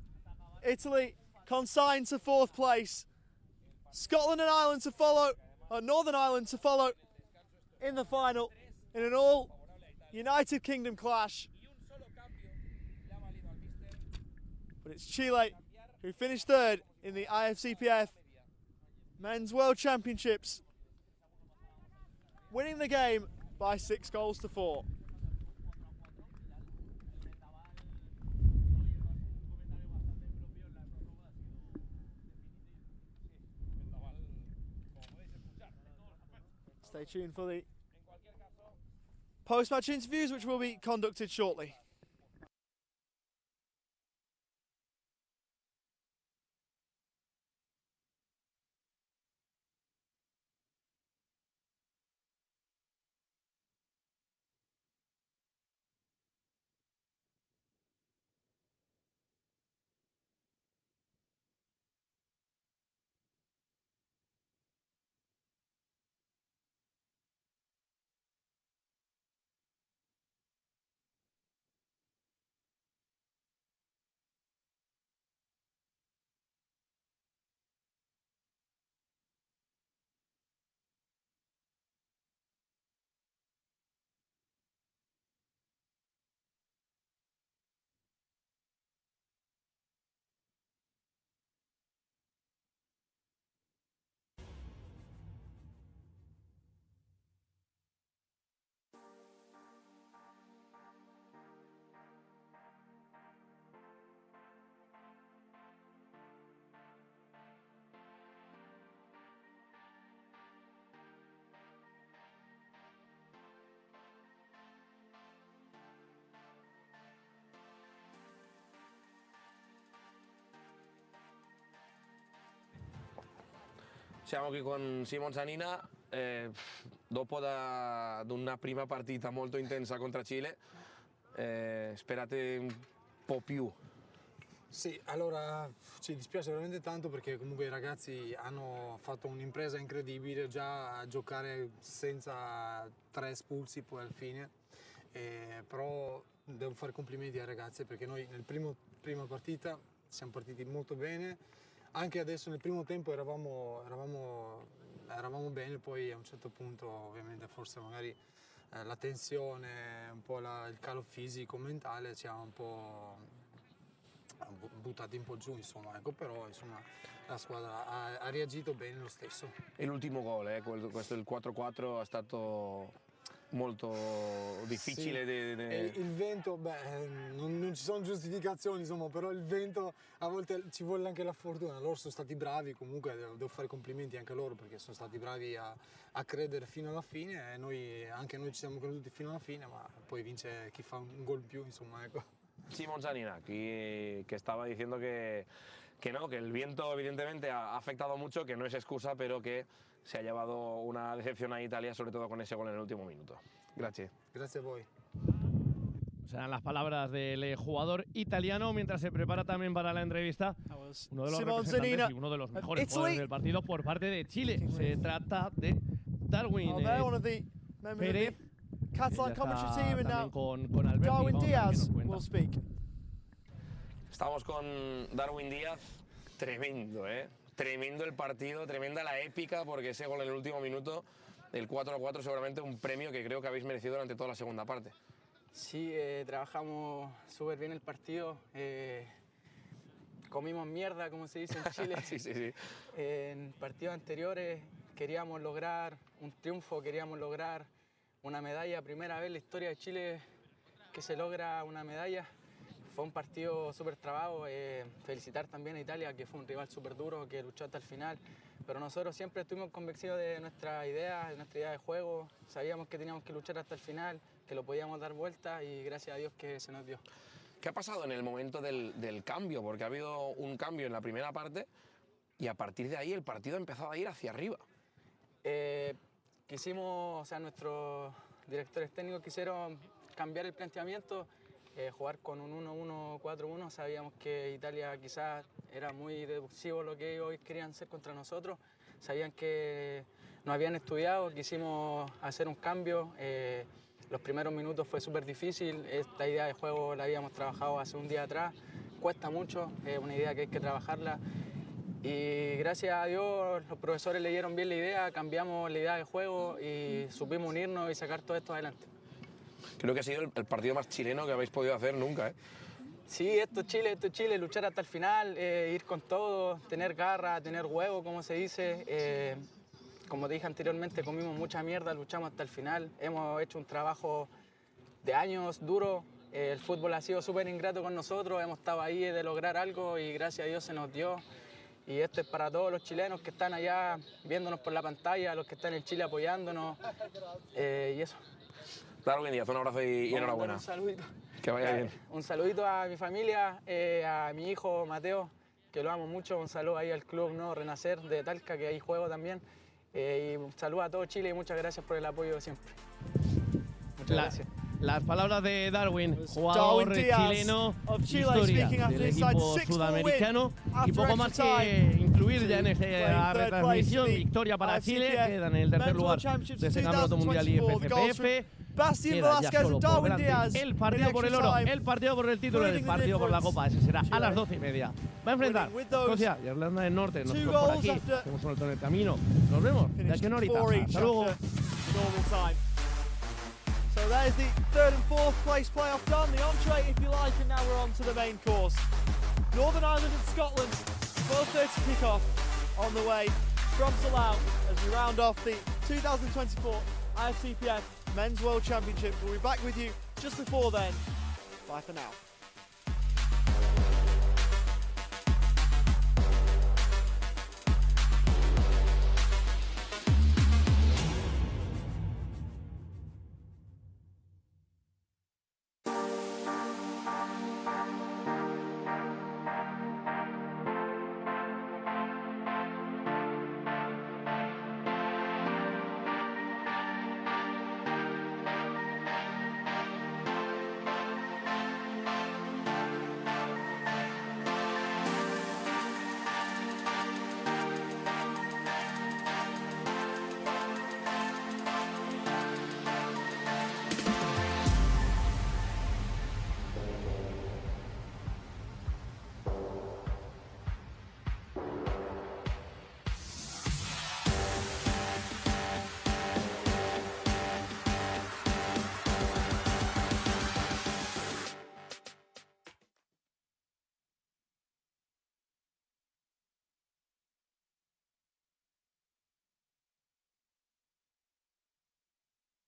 Italy consigned to 4th place. Scotland and Ireland to follow, or Northern Ireland to follow in the final in an all United Kingdom clash. But it's Chile who finished 3rd in the Ifcpf Men's World Championships, winning the game by 6 goals to 4. Stay tuned for the post-match interviews, which will be conducted shortly. Siamo qui con Simon Zanina, dopo di una prima partita molto intensa contro Cile, sperate un po' più? Sì, allora ci dispiace veramente tanto perché comunque i ragazzi hanno fatto un'impresa incredibile già a giocare senza 3 espulsi poi alla fine, però devo fare complimenti ai ragazzi perché noi nel prima partita siamo partiti molto bene. Anche adesso nel primo tempo eravamo bene, poi a un certo punto ovviamente forse magari la tensione, un po' il calo fisico, mentale ci ha un po' buttati un po' giù, insomma, ecco, però insomma la squadra ha reagito bene lo stesso. E l'ultimo gol, questo il 4-4 è stato molto difficile. Sì. Il vento, non ci sono giustificazioni, insomma, però il vento a volte ci vuole anche la fortuna. Loro sono stati bravi, comunque devo fare complimenti anche a loro perché sono stati bravi a credere fino alla fine e anche noi ci siamo creduti fino alla fine, ma poi vince chi fa un gol in più, insomma, ecco. Simon Zanina, que estaba diciendo que no, que el viento evidentemente ha afectado mucho, que no es excusa, pero que se ha llevado una decepción a Italia, sobre todo con ese gol en el último minuto. Gracias. Gracias a voi. Serán las palabras del jugador italiano mientras se prepara también para la entrevista uno de los representantes y uno de los mejores jugadores del partido por parte de Chile. Se trata de Darwin Pérez. Catalan commentary team, and now con Alberti, Darwin Díaz will speak. Estamos con Darwin Díaz, tremendo, tremendo el partido, tremenda la épica, porque ese gol en el último minuto, el 4-4, seguramente un premio que creo que habéis merecido durante toda la segunda parte. Sí, trabajamos súper bien el partido, comimos mierda, como se dice en Chile. Sí. En partidos anteriores queríamos lograr un triunfo, queríamos lograr una medalla, primera vez en la historia de Chile que se logra una medalla. Fue un partido súper trabado, felicitar también a Italia, que fue un rival súper duro, que luchó hasta el final, pero nosotros siempre estuvimos convencidos de nuestra idea de juego, sabíamos que teníamos que luchar hasta el final, que lo podíamos dar vuelta y gracias a Dios que se nos dio. ¿Qué ha pasado en el momento del cambio? Porque ha habido un cambio en la primera parte y a partir de ahí el partido ha empezado a ir hacia arriba. Quisimos, o sea, nuestros directores técnicos quisieron cambiar el planteamiento jugar con un 1-1-4-1, sabíamos que Italia quizás era muy deducivo lo que ellos querían hacer contra nosotros, sabían que nos habían estudiado, quisimos hacer un cambio, los primeros minutos fue súper difícil, esta idea de juego la habíamos trabajado hace un día atrás, cuesta mucho, es una idea que hay que trabajarla y gracias a Dios los profesores leyeron bien la idea, cambiamos la idea de juego y supimos unirnos y sacar todo esto adelante. Creo que ha sido el partido más chileno que habéis podido hacer nunca, ¿eh? Sí, esto es Chile, luchar hasta el final, ir con todo, tener garra, tener huevo, como se dice. Como te dije anteriormente, comimos mucha mierda, luchamos hasta el final. Hemos hecho un trabajo de años duro. El fútbol ha sido súper ingrato con nosotros, hemos estado ahí de lograr algo y gracias a Dios se nos dio. Y esto es para todos los chilenos que están allá viéndonos por la pantalla, los que están en Chile apoyándonos y eso. Darwin Díaz, un abrazo y enhorabuena. Un saludito. Que vaya bien. Un saludito a mi familia, a mi hijo Mateo, que lo amo mucho. Un saludo ahí al club No Renacer de Talca, que ahí juego también. Y un saludo a todo Chile y muchas gracias por el apoyo siempre. Muchas gracias. Las palabras de Darwin, jugador chileno, historia del equipo sudamericano y poco más que incluir ya en esta retransmisión. Victoria para Chile, queda en el tercer lugar de este campeonato mundial Ifcpf. Queda ya solo por delante el partido por el oro, el partido por el título, el partido por la copa. Ese será a las 12:30. Va a enfrentar Escocia y Irlanda del Norte. Nosotros por aquí hemos vuelto en el camino. Nos vemos de aquí a una horita. Hasta luego. So there's the third and fourth place playoff done, the entree if you like, and now we're on to the main course. Northern Ireland and Scotland, 12:30 kickoff on the way from Salau as we round off the 2024 Ifcpf Men's World Championship. We'll be back with you just before then. Bye for now.